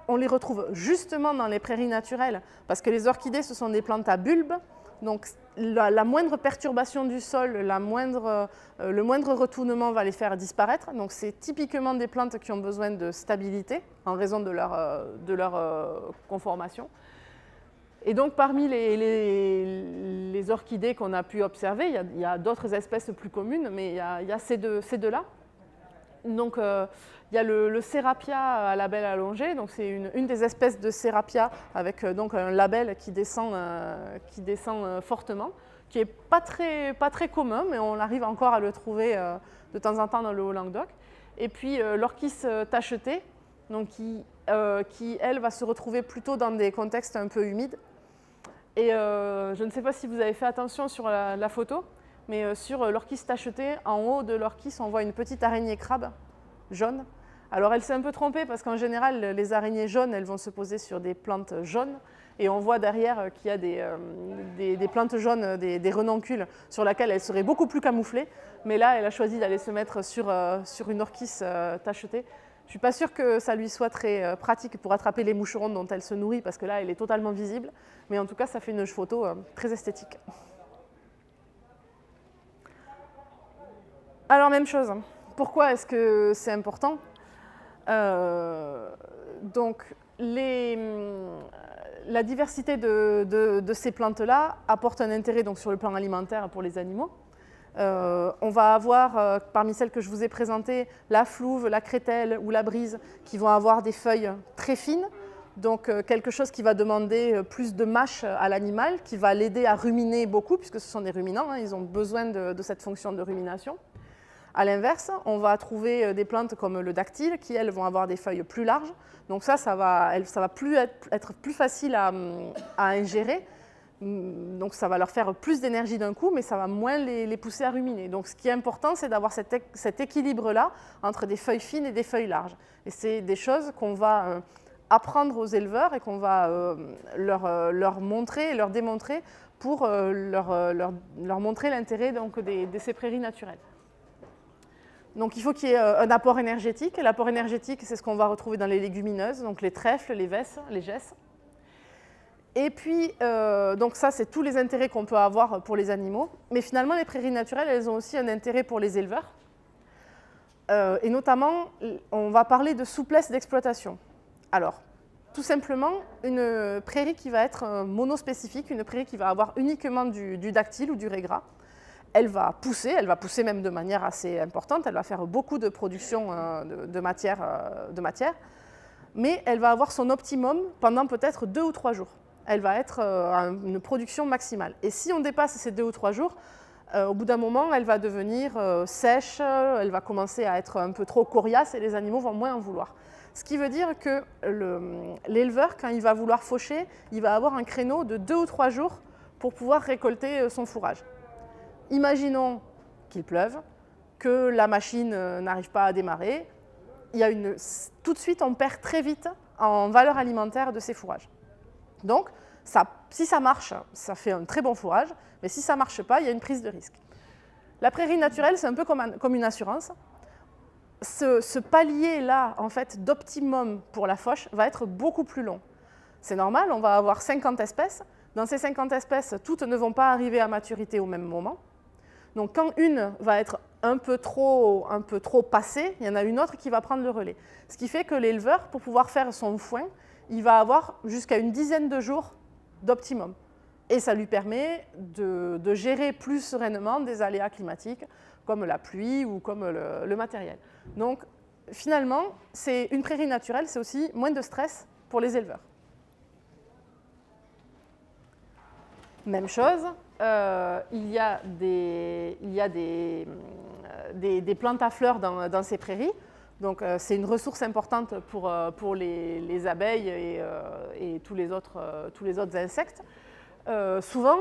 A: on les retrouve justement dans les prairies naturelles, parce que les orchidées, ce sont des plantes à bulbes, donc la moindre perturbation du sol, le moindre retournement va les faire disparaître. Donc c'est typiquement des plantes qui ont besoin de stabilité en raison de leur conformation. Et donc, parmi les orchidées qu'on a pu observer, il y a d'autres espèces plus communes, mais il y a ces deux-là. Donc, il y a le Serapia à labelle allongé. Donc, c'est une des espèces de Serapia avec donc un labelle qui descend fortement, qui n'est pas très commun, mais on arrive encore à le trouver de temps en temps dans le Haut-Languedoc. Et puis, l'orchis tachetée, donc qui, elle, va se retrouver plutôt dans des contextes un peu humides. Et je ne sais pas si vous avez fait attention sur la photo, mais sur l'orchis tachetée, en haut de l'orchis, on voit une petite araignée crabe jaune. Alors elle s'est un peu trompée parce qu'en général, les araignées jaunes, elles vont se poser sur des plantes jaunes. Et on voit derrière qu'il y a des plantes jaunes, des renoncules, sur lesquelles elle serait beaucoup plus camouflée. Mais là, elle a choisi d'aller se mettre sur une orchis tachetée. Je ne suis pas sûre que ça lui soit très pratique pour attraper les moucherons dont elle se nourrit, parce que là, elle est totalement visible. Mais en tout cas, ça fait une photo très esthétique. Alors, même chose. Pourquoi est-ce que c'est important ? Donc, la diversité de ces plantes-là apporte un intérêt donc, sur le plan alimentaire pour les animaux. On va avoir, parmi celles que je vous ai présentées, la flouve, la crételle ou la brise, qui vont avoir des feuilles très fines, donc quelque chose qui va demander plus de mâche à l'animal, qui va l'aider à ruminer beaucoup, puisque ce sont des ruminants, hein, ils ont besoin de cette fonction de rumination. À l'inverse, on va trouver des plantes comme le dactyle, qui elles vont avoir des feuilles plus larges, donc ça va plus être plus facile à ingérer. Donc ça va leur faire plus d'énergie d'un coup, mais ça va moins les pousser à ruminer. Donc ce qui est important, c'est d'avoir cet équilibre-là entre des feuilles fines et des feuilles larges. Et c'est des choses qu'on va apprendre aux éleveurs et qu'on va leur montrer et leur démontrer pour leur montrer l'intérêt de ces prairies naturelles. Donc il faut qu'il y ait un apport énergétique. Et l'apport énergétique, c'est ce qu'on va retrouver dans les légumineuses, donc les trèfles, les vesses, les gesses. Et puis, donc ça, c'est tous les intérêts qu'on peut avoir pour les animaux. Mais finalement, les prairies naturelles, elles ont aussi un intérêt pour les éleveurs. Et notamment, on va parler de souplesse d'exploitation. Alors, Tout simplement, une prairie qui va être monospécifique, une prairie qui va avoir uniquement du dactyle ou du raies gras. Elle va pousser même de manière assez importante, elle va faire beaucoup de production de matière, mais elle va avoir son optimum pendant peut-être 2 ou 3 jours. Elle va être à une production maximale. Et si on dépasse ces 2 ou 3 jours, au bout d'un moment, elle va devenir sèche, elle va commencer à être un peu trop coriace et les animaux vont moins en vouloir. Ce qui veut dire que l'éleveur, quand il va vouloir faucher, il va avoir un créneau de 2 ou 3 jours pour pouvoir récolter son fourrage. Imaginons qu'il pleuve, que la machine n'arrive pas à démarrer. Tout de suite, on perd très vite en valeur alimentaire de ces fourrages. Donc, si ça marche, ça fait un très bon fourrage, mais si ça ne marche pas, il y a une prise de risque. La prairie naturelle, c'est un peu comme une assurance. Ce palier-là, en fait, d'optimum pour la fauche va être beaucoup plus long. C'est normal, on va avoir 50 espèces. Dans ces 50 espèces, toutes ne vont pas arriver à maturité au même moment. Donc quand une va être un peu trop passée, il y en a une autre qui va prendre le relais. Ce qui fait que l'éleveur, pour pouvoir faire son foin, il va avoir jusqu'à une dizaine de jours d'optimum. Et ça lui permet de gérer plus sereinement des aléas climatiques, comme la pluie ou comme le matériel. Donc finalement, une prairie naturelle, c'est aussi moins de stress pour les éleveurs. Même chose, il y a des plantes à fleurs dans ces prairies. Donc c'est une ressource importante pour les abeilles et tous les autres insectes. Souvent,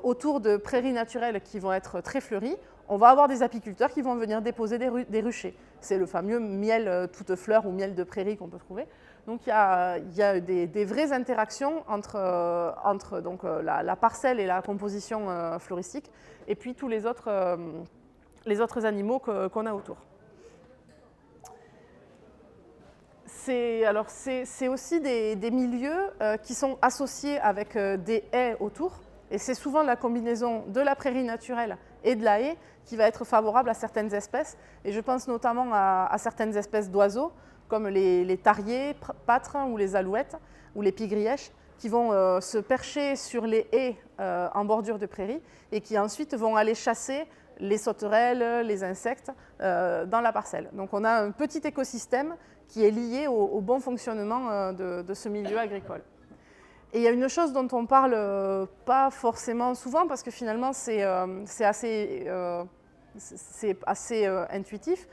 A: autour de prairies naturelles qui vont être très fleuries, on va avoir des apiculteurs qui vont venir déposer des ruchers. C'est le fameux miel toute fleur ou miel de prairie qu'on peut trouver. Donc il y a des vraies interactions entre donc, la parcelle et la composition floristique, et puis tous les autres animaux qu'on a autour. C'est aussi des milieux qui sont associés avec des haies autour, et c'est souvent la combinaison de la prairie naturelle et de la haie qui va être favorable à certaines espèces, et je pense notamment à certaines espèces d'oiseaux, comme les tariers, pâtres ou les alouettes ou les pie-grièches, qui vont se percher sur les haies en bordure de prairie et qui ensuite vont aller chasser les sauterelles, les insectes dans la parcelle. Donc on a un petit écosystème qui est lié au bon fonctionnement de ce milieu agricole. Et il y a une chose dont on ne parle pas forcément souvent, parce que finalement c'est assez intuitif.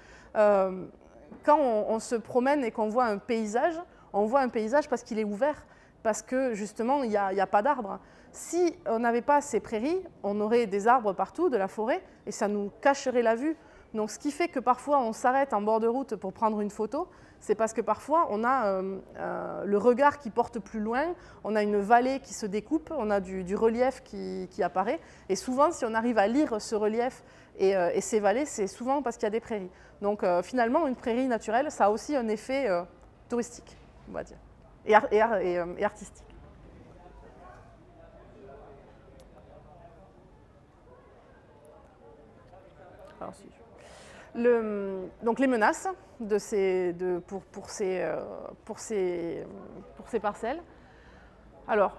A: Quand on se promène et qu'on voit un paysage, on voit un paysage parce qu'il est ouvert, parce que justement il n'y a pas d'arbres. Si on n'avait pas ces prairies, on aurait des arbres partout, de la forêt, et ça nous cacherait la vue. Donc ce qui fait que parfois on s'arrête en bord de route pour prendre une photo, c'est parce que parfois on a le regard qui porte plus loin, on a une vallée qui se découpe, on a du relief qui apparaît, et souvent si on arrive à lire ce relief et ces vallées, c'est souvent parce qu'il y a des prairies. Donc finalement une prairie naturelle, ça a aussi un effet touristique, on va dire, et artistique. Alors, donc les menaces pour ces parcelles. Alors,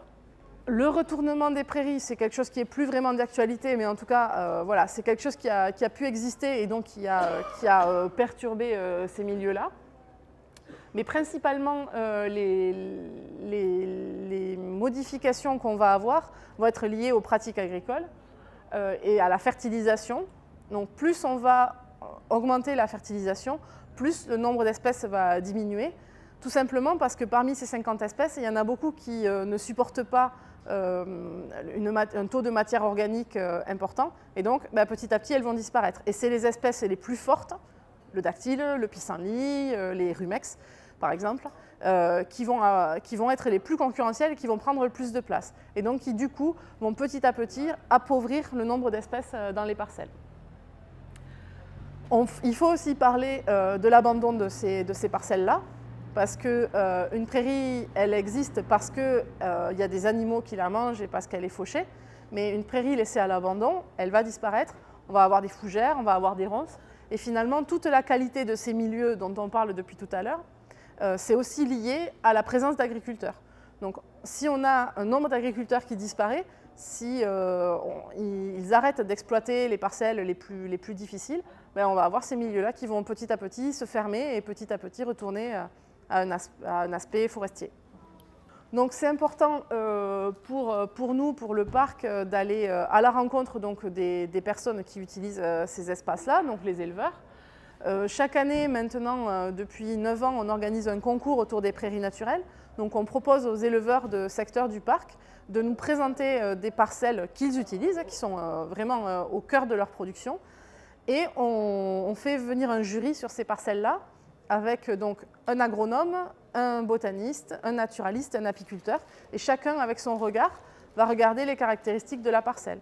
A: le retournement des prairies, c'est quelque chose qui n'est plus vraiment d'actualité, mais en tout cas, voilà, c'est quelque chose qui a pu exister et donc qui a perturbé ces milieux-là. Mais principalement, les modifications qu'on va avoir vont être liées aux pratiques agricoles et à la fertilisation. Donc plus on va augmenter la fertilisation, plus le nombre d'espèces va diminuer, tout simplement parce que parmi ces 50 espèces, il y en a beaucoup qui ne supportent pas un taux de matière organique important, et donc petit à petit elles vont disparaître. Et c'est les espèces les plus fortes, le dactyle, le pissenlit, les rumex par exemple, qui vont être les plus concurrentielles et qui vont prendre le plus de place, et donc qui du coup vont petit à petit appauvrir le nombre d'espèces dans les parcelles. Il faut aussi parler de l'abandon de ces parcelles-là, parce qu'une prairie, elle existe parce qu'il y a des animaux qui la mangent et parce qu'elle est fauchée, mais une prairie laissée à l'abandon, elle va disparaître, on va avoir des fougères, on va avoir des ronces, et finalement toute la qualité de ces milieux dont on parle depuis tout à l'heure c'est aussi lié à la présence d'agriculteurs. Donc si on a un nombre d'agriculteurs qui disparaît, si ils arrêtent d'exploiter les parcelles les plus difficiles, ben on va avoir ces milieux-là qui vont petit à petit se fermer et petit à petit retourner à un aspect forestier. Donc c'est important pour nous, pour le parc, d'aller à la rencontre donc, des personnes qui utilisent ces espaces-là, donc les éleveurs. Chaque année maintenant, depuis 9 ans, on organise un concours autour des prairies naturelles. Donc on propose aux éleveurs de secteurs du parc de nous présenter des parcelles qu'ils utilisent, qui sont vraiment au cœur de leur production. Et on fait venir un jury sur ces parcelles-là, avec donc un agronome, un botaniste, un naturaliste, un apiculteur. Et chacun, avec son regard, va regarder les caractéristiques de la parcelle.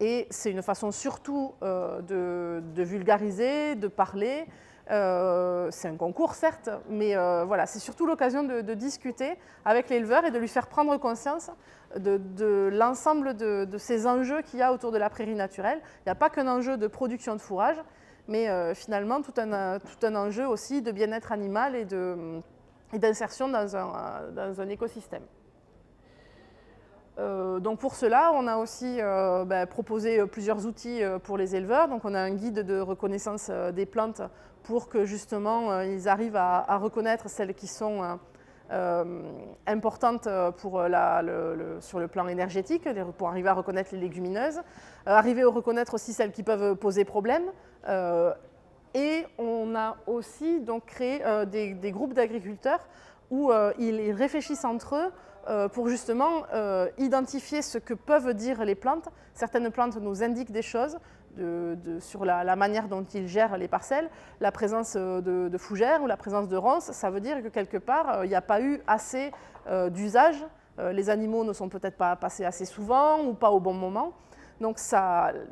A: Et c'est une façon surtout de vulgariser, de parler. C'est un concours certes, mais voilà, c'est surtout l'occasion de discuter avec l'éleveur et de lui faire prendre conscience de l'ensemble de ces enjeux qu'il y a autour de la prairie naturelle. Il n'y a pas qu'un enjeu de production de fourrage, mais finalement tout un enjeu aussi de bien-être animal et d'insertion dans un écosystème. Donc pour cela, on a aussi proposé plusieurs outils pour les éleveurs. Donc on a un guide de reconnaissance des plantes pour que justement ils arrivent à reconnaître celles qui sont importantes pour sur le plan énergétique, pour arriver à reconnaître les légumineuses, arriver à reconnaître aussi celles qui peuvent poser problème. Et on a aussi donc créé des groupes d'agriculteurs où ils réfléchissent entre eux pour justement identifier ce que peuvent dire les plantes. Certaines plantes nous indiquent des choses sur la manière dont ils gèrent les parcelles. La présence de fougères ou la présence de ronces, ça veut dire que quelque part, il n'y a pas eu assez d'usage. Les animaux ne sont peut-être pas passés assez souvent ou pas au bon moment. Donc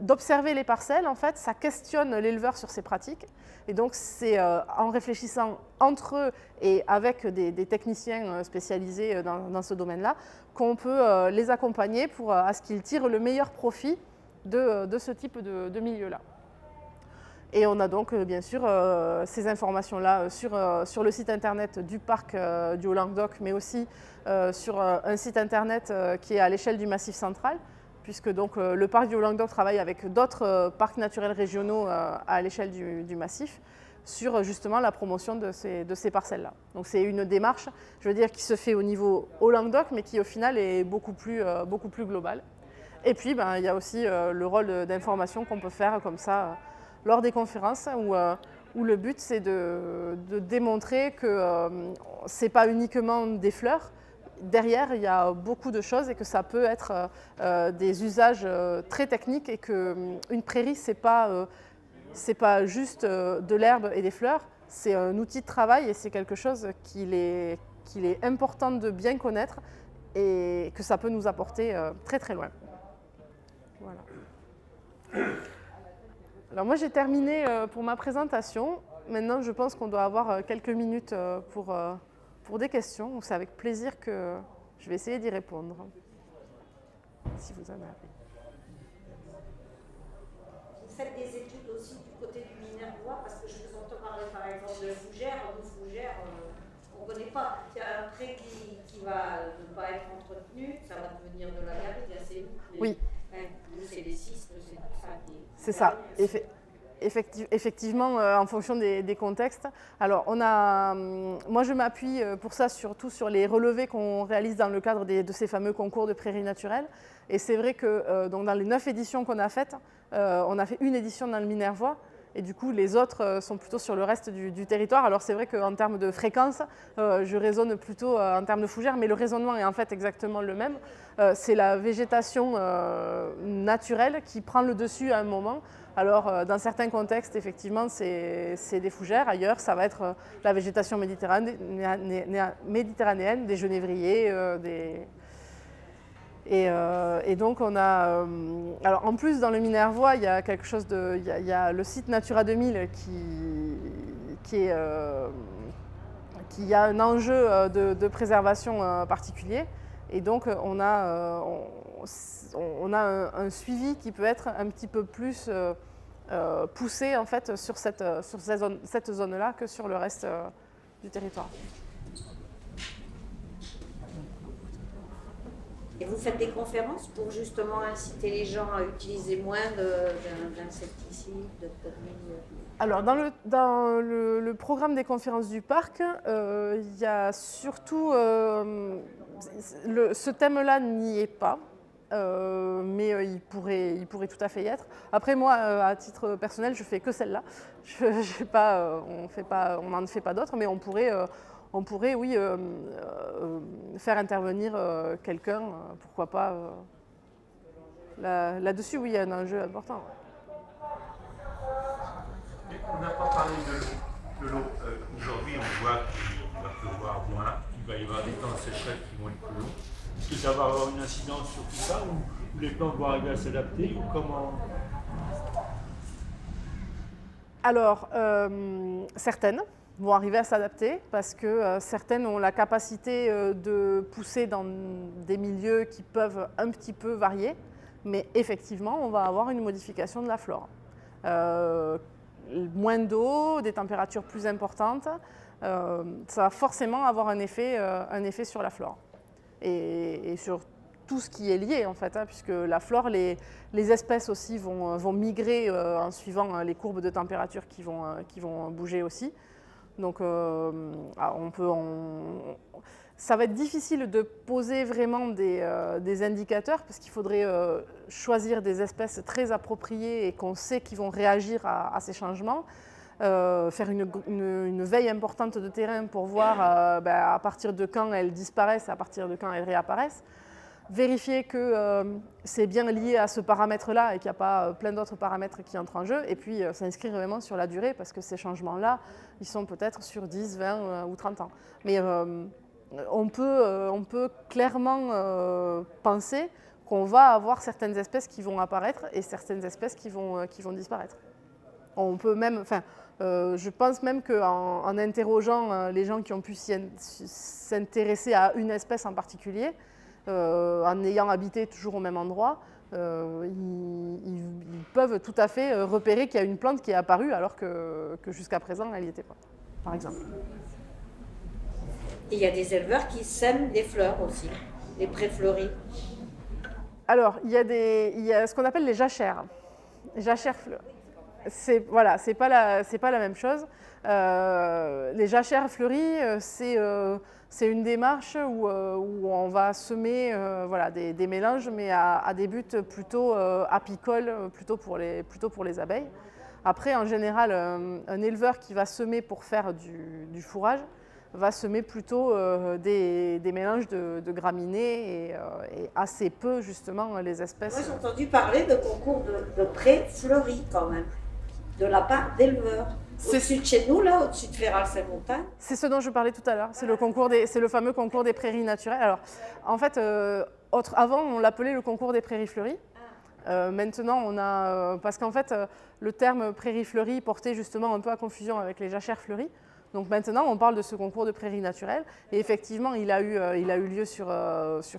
A: d'observer les parcelles, en fait, ça questionne l'éleveur sur ses pratiques. Et donc c'est en réfléchissant entre eux et avec des techniciens spécialisés dans ce domaine-là qu'on peut les accompagner à ce qu'ils tirent le meilleur profit de ce type de milieu-là. Et on a donc bien sûr ces informations-là sur le site internet du parc du Haut-Languedoc, mais aussi sur un site internet qui est à l'échelle du Massif central, puisque donc, le parc du Haut-Languedoc travaille avec d'autres parcs naturels régionaux à l'échelle du massif sur justement la promotion de ces parcelles-là. Donc c'est une démarche, je veux dire, qui se fait au niveau Haut-Languedoc, mais qui au final est beaucoup plus globale. Et puis il y a aussi le rôle d'information qu'on peut faire comme ça lors des conférences où le but c'est de démontrer que ce n'est pas uniquement des fleurs. Derrière, il y a beaucoup de choses et que ça peut être des usages très techniques et qu'une prairie, c'est pas juste de l'herbe et des fleurs, c'est un outil de travail et c'est quelque chose qu'il est important de bien connaître et que ça peut nous apporter très très loin. Voilà. Alors moi j'ai terminé pour ma présentation. Maintenant je pense qu'on doit avoir quelques minutes pour des questions, donc c'est avec plaisir que je vais essayer d'y répondre, si vous en avez.
C: Vous faites des études aussi du côté du Minervois, parce que je vous entends parler par exemple de fougères. Nos fougères, on ne connaît pas. Il y a un pré qui va ne pas être entretenu, ça va devenir de la garrigue, c'est nous.
A: Oui.
C: C'est les cystes, c'est tout ça.
A: C'est ça. Effectivement, en fonction des contextes. Alors, moi, je m'appuie pour ça surtout sur les relevés qu'on réalise dans le cadre de ces fameux concours de prairies naturelles. Et c'est vrai que donc dans les 9 éditions qu'on a faites, on a fait une édition dans le Minervois. Et du coup, les autres sont plutôt sur le reste du territoire. Alors, c'est vrai qu'en termes de fréquence, je raisonne plutôt en termes de fougères, mais le raisonnement est en fait exactement le même. C'est la végétation naturelle qui prend le dessus à un moment. Alors, dans certains contextes, effectivement, c'est des fougères. Ailleurs, ça va être la végétation méditerranéenne, des genévriers, Et donc on a, alors en plus dans le Minervois, il y a quelque chose il y a le site Natura 2000 qui a un enjeu de préservation particulier, et donc on a un suivi qui peut être un petit peu plus poussé en fait sur cette zone-là que sur le reste du territoire.
C: Et vous faites des conférences pour justement inciter les gens à utiliser moins d'insecticides, de produits
A: Alors, dans le programme des conférences du parc, il y a surtout... ce thème-là n'y est pas, mais il pourrait tout à fait y être. Après, moi, à titre personnel, je fais que celle-là. On n'en fait pas d'autres, mais on pourrait, oui, faire intervenir quelqu'un, pourquoi pas. Là-dessus, oui, il y a un enjeu important.
B: Mais on n'a pas parlé de l'eau. Aujourd'hui, on voit qu'il va pleuvoir moins, qu'il va y avoir des temps de sécheresse qui vont être plus longs. Est-ce que ça va avoir une incidence sur tout ça ou les plantes vont arriver à s'adapter ou comment?
A: Alors, certaines vont arriver à s'adapter parce que certaines ont la capacité de pousser dans des milieux qui peuvent un petit peu varier, mais effectivement, on va avoir une modification de la flore. Moins d'eau, des températures plus importantes, ça va forcément avoir un effet sur la flore et sur tout ce qui est lié en fait, puisque la flore, les espèces aussi vont migrer en suivant les courbes de température qui vont bouger aussi. Donc ça va être difficile de poser vraiment des indicateurs parce qu'il faudrait choisir des espèces très appropriées et qu'on sait qu'ils vont réagir à ces changements. Faire une veille importante de terrain pour voir à partir de quand elles disparaissent, à partir de quand elles réapparaissent. Vérifier que c'est bien lié à ce paramètre-là et qu'il n'y a pas plein d'autres paramètres qui entrent en jeu. Et puis s'inscrire vraiment sur la durée parce que ces changements-là, ils sont peut-être sur 10, 20 ou 30 ans. Mais on peut clairement penser qu'on va avoir certaines espèces qui vont apparaître et certaines espèces qui vont disparaître. On peut même, je pense même qu'en interrogeant les gens qui ont pu s'intéresser à une espèce en particulier, en ayant habité toujours au même endroit, ils peuvent tout à fait repérer qu'il y a une plante qui est apparue alors que jusqu'à présent elle n'y était pas, par exemple.
C: Et il y a des éleveurs qui sèment des fleurs aussi, des préfleuries.
A: Alors, il y a ce qu'on appelle les jachères. Les jachères fleurs. C'est pas la même chose. Les jachères fleuries, c'est une démarche où on va semer des mélanges, mais à des buts plutôt apicoles, plutôt pour les abeilles. Après, en général, un éleveur qui va semer pour faire du fourrage va semer plutôt des mélanges de graminées et assez peu, justement, les espèces.
C: Moi, j'ai entendu parler de concours de pré-fleuris, quand même, de la part d'éleveurs. Au-dessus de chez nous, là, au-dessus de Féral-Saint-Montagne.
A: C'est ce dont je parlais tout à l'heure. C'est le fameux concours des prairies naturelles. Alors, en fait, avant, on l'appelait le concours des prairies fleuries. Maintenant, on a... parce qu'en fait, le terme prairies fleuries portait justement un peu à confusion avec les jachères fleuries. Donc maintenant, on parle de ce concours de prairies naturelles. Et effectivement, il a eu lieu sur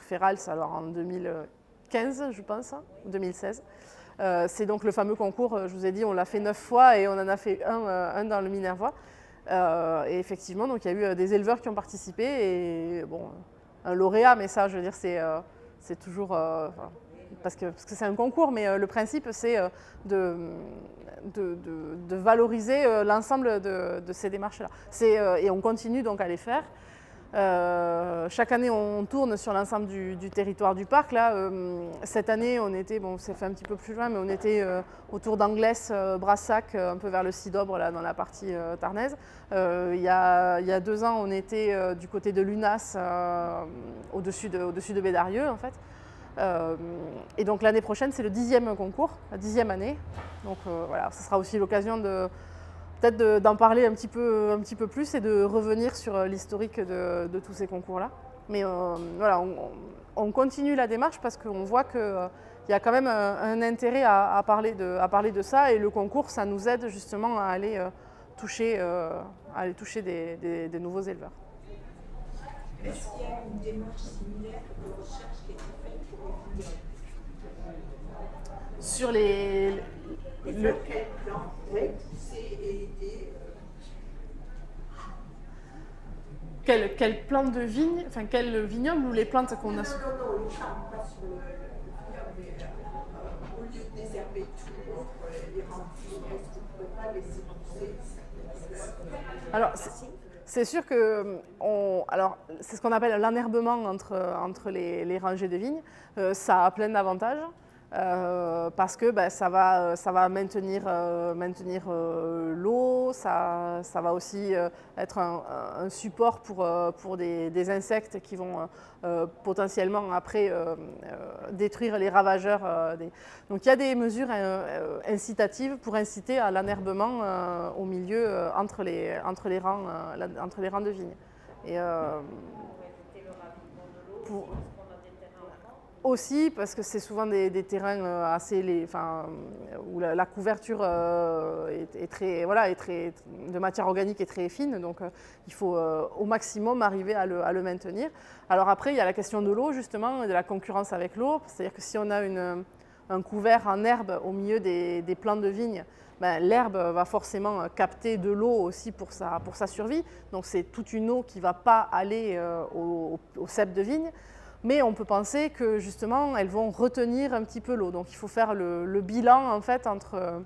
A: Féral, alors en 2015, je pense, ou 2016. C'est donc le fameux concours, je vous ai dit, on l'a fait 9 fois et on en a fait un dans le Minervois. Et effectivement, donc, il y a eu des éleveurs qui ont participé et bon, un lauréat, mais ça, je veux dire, c'est toujours... parce que c'est un concours, mais le principe, c'est de valoriser l'ensemble de ces démarches-là. Et on continue donc à les faire. Chaque année, on tourne sur l'ensemble du territoire du parc. Là, cette année, on était, bon, ça fait un petit peu plus loin, mais on était autour d'Anglès, Brassac, un peu vers le Cidobre, là, dans la partie tarnaise. Il y a 2 ans, on était du côté de Lunas, au-dessus de Bédarieux, en fait. Et donc l'année prochaine, c'est le 10e concours, la 10e année. Donc voilà, ce sera aussi l'occasion peut-être d'en parler un petit peu plus et de revenir sur l'historique de tous ces concours-là. Mais voilà, on continue la démarche parce qu'on voit qu'il y a quand même un intérêt à parler de ça, et le concours, ça nous aide justement à aller toucher des nouveaux éleveurs.
D: Est-ce qu'il y a une démarche similaire de recherche qui a été faite pour les vignobles
A: Sur les
D: quelles plantes pourraient pousser et aider
A: Quelle plante de vigne, enfin quel vignoble ou les plantes qu'on a?
D: Non, champ, pas sur le vignoble, mais au lieu de désherber tout, les remplir, est-ce qu'on ne pourrait pas laisser pousser?
A: Alors, c'est sûr que c'est ce qu'on appelle l'enherbement entre les rangées de vignes. Ça a plein d'avantages parce que ça va maintenir l'eau, ça va aussi être un support pour des insectes qui vont potentiellement après détruire les ravageurs. Donc il y a des mesures incitatives pour inciter à l'enherbement au milieu entre les rangs de vignes. Et,
C: Pour éviter le ravitaillement de l'eau,
A: pour-
C: parce qu'on a des terrains en vent.
A: aussi parce que c'est souvent des terrains où la couverture est très, de matière organique est très fine, donc il faut au maximum arriver à le maintenir. Alors après, il y a la question de l'eau justement, et de la concurrence avec l'eau, c'est-à-dire que si on a un couvert en herbe au milieu des plants de vigne, l'herbe va forcément capter de l'eau aussi pour sa survie, donc c'est toute une eau qui ne va pas aller au cep de vigne. Mais on peut penser que justement, elles vont retenir un petit peu l'eau. Donc il faut faire le bilan en fait entre.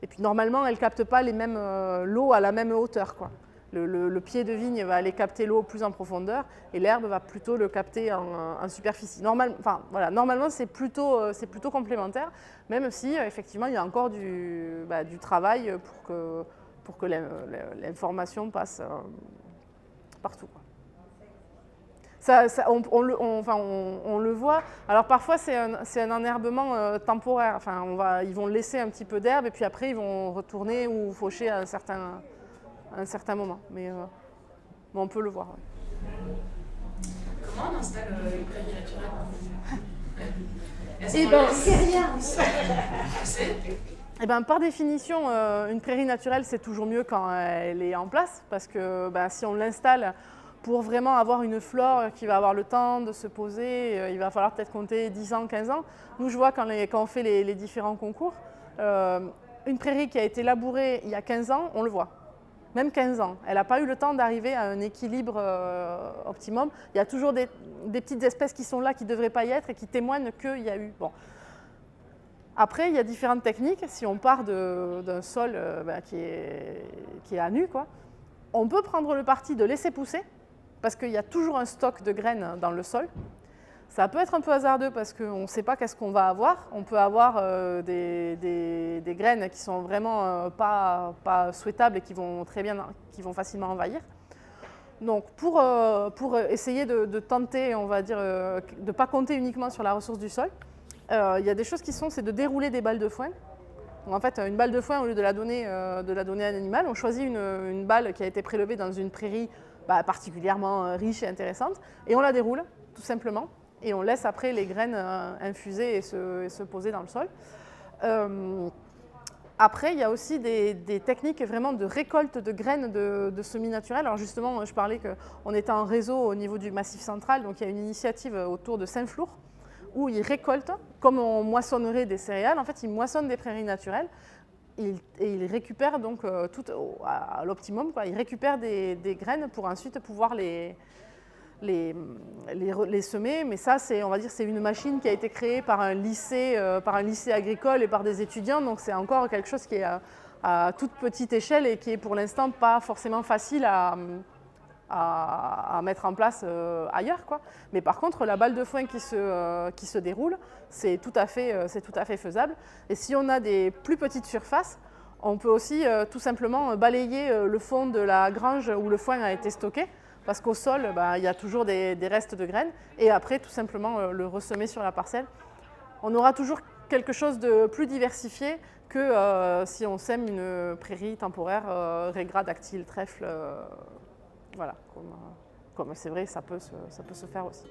A: Et puis normalement, elles ne captent pas l'eau à la même hauteur, quoi. Le pied de vigne va aller capter l'eau plus en profondeur et l'herbe va plutôt le capter en superficie. Normalement, c'est plutôt complémentaire, même si effectivement, il y a encore du travail pour que l'information passe partout, quoi. On le voit. Alors parfois c'est un enherbement temporaire. Enfin, ils vont laisser un petit peu d'herbe et puis après ils vont retourner ou faucher à un certain moment. Mais on peut le voir. Ouais.
E: Comment on installe une prairie naturelle?
A: Eh ben,
C: C'est rien.
E: Tu sais?
A: Eh ben, par définition, une prairie naturelle c'est toujours mieux quand elle est en place parce que si on l'installe pour vraiment avoir une flore qui va avoir le temps de se poser, il va falloir peut-être compter 10 ans, 15 ans. Nous, je vois quand on fait les différents concours, une prairie qui a été labourée il y a 15 ans, on le voit. Même 15 ans. Elle n'a pas eu le temps d'arriver à un équilibre optimum. Il y a toujours des petites espèces qui sont là, qui ne devraient pas y être et qui témoignent qu'il y a eu. Bon. Après, il y a différentes techniques. Si on part d'un sol qui est à nu, quoi, on peut prendre le parti de laisser pousser, parce qu'il y a toujours un stock de graines dans le sol. Ça peut être un peu hasardeux parce qu'on ne sait pas qu'est-ce qu'on va avoir. On peut avoir des graines qui sont vraiment pas souhaitables et qui vont facilement envahir. Donc pour essayer de tenter, on va dire, de ne pas compter uniquement sur la ressource du sol, il y a des choses c'est de dérouler des balles de foin. Donc, en fait, une balle de foin, au lieu de la donner à un animal, on choisit une balle qui a été prélevée dans une prairie particulièrement riche et intéressante, et on la déroule, tout simplement, et on laisse après les graines infuser et se poser dans le sol. Après, il y a aussi des techniques vraiment de récolte de graines de semis naturels. Alors justement, je parlais qu'on était en réseau au niveau du Massif central, donc il y a une initiative autour de Saint-Flour, où ils récoltent, comme on moissonnerait des céréales, en fait ils moissonnent des prairies naturelles, et ils récupèrent donc tout à l'optimum, quoi. Ils récupèrent des graines pour ensuite pouvoir les semer. Mais ça, on va dire, c'est une machine qui a été créée par un lycée agricole et par des étudiants, donc c'est encore quelque chose qui est à toute petite échelle et qui est pour l'instant pas forcément facile à mettre en place ailleurs, quoi. Mais par contre, la balle de foin qui se déroule, c'est tout à fait faisable. Et si on a des plus petites surfaces, on peut aussi tout simplement balayer le fond de la grange où le foin a été stocké, parce qu'au sol, il y a toujours des restes de graines, et après, tout simplement, le ressemer sur la parcelle. On aura toujours quelque chose de plus diversifié que si on sème une prairie temporaire, raigrade, dactyle, trèfle. Voilà, comme c'est vrai, ça peut se faire aussi.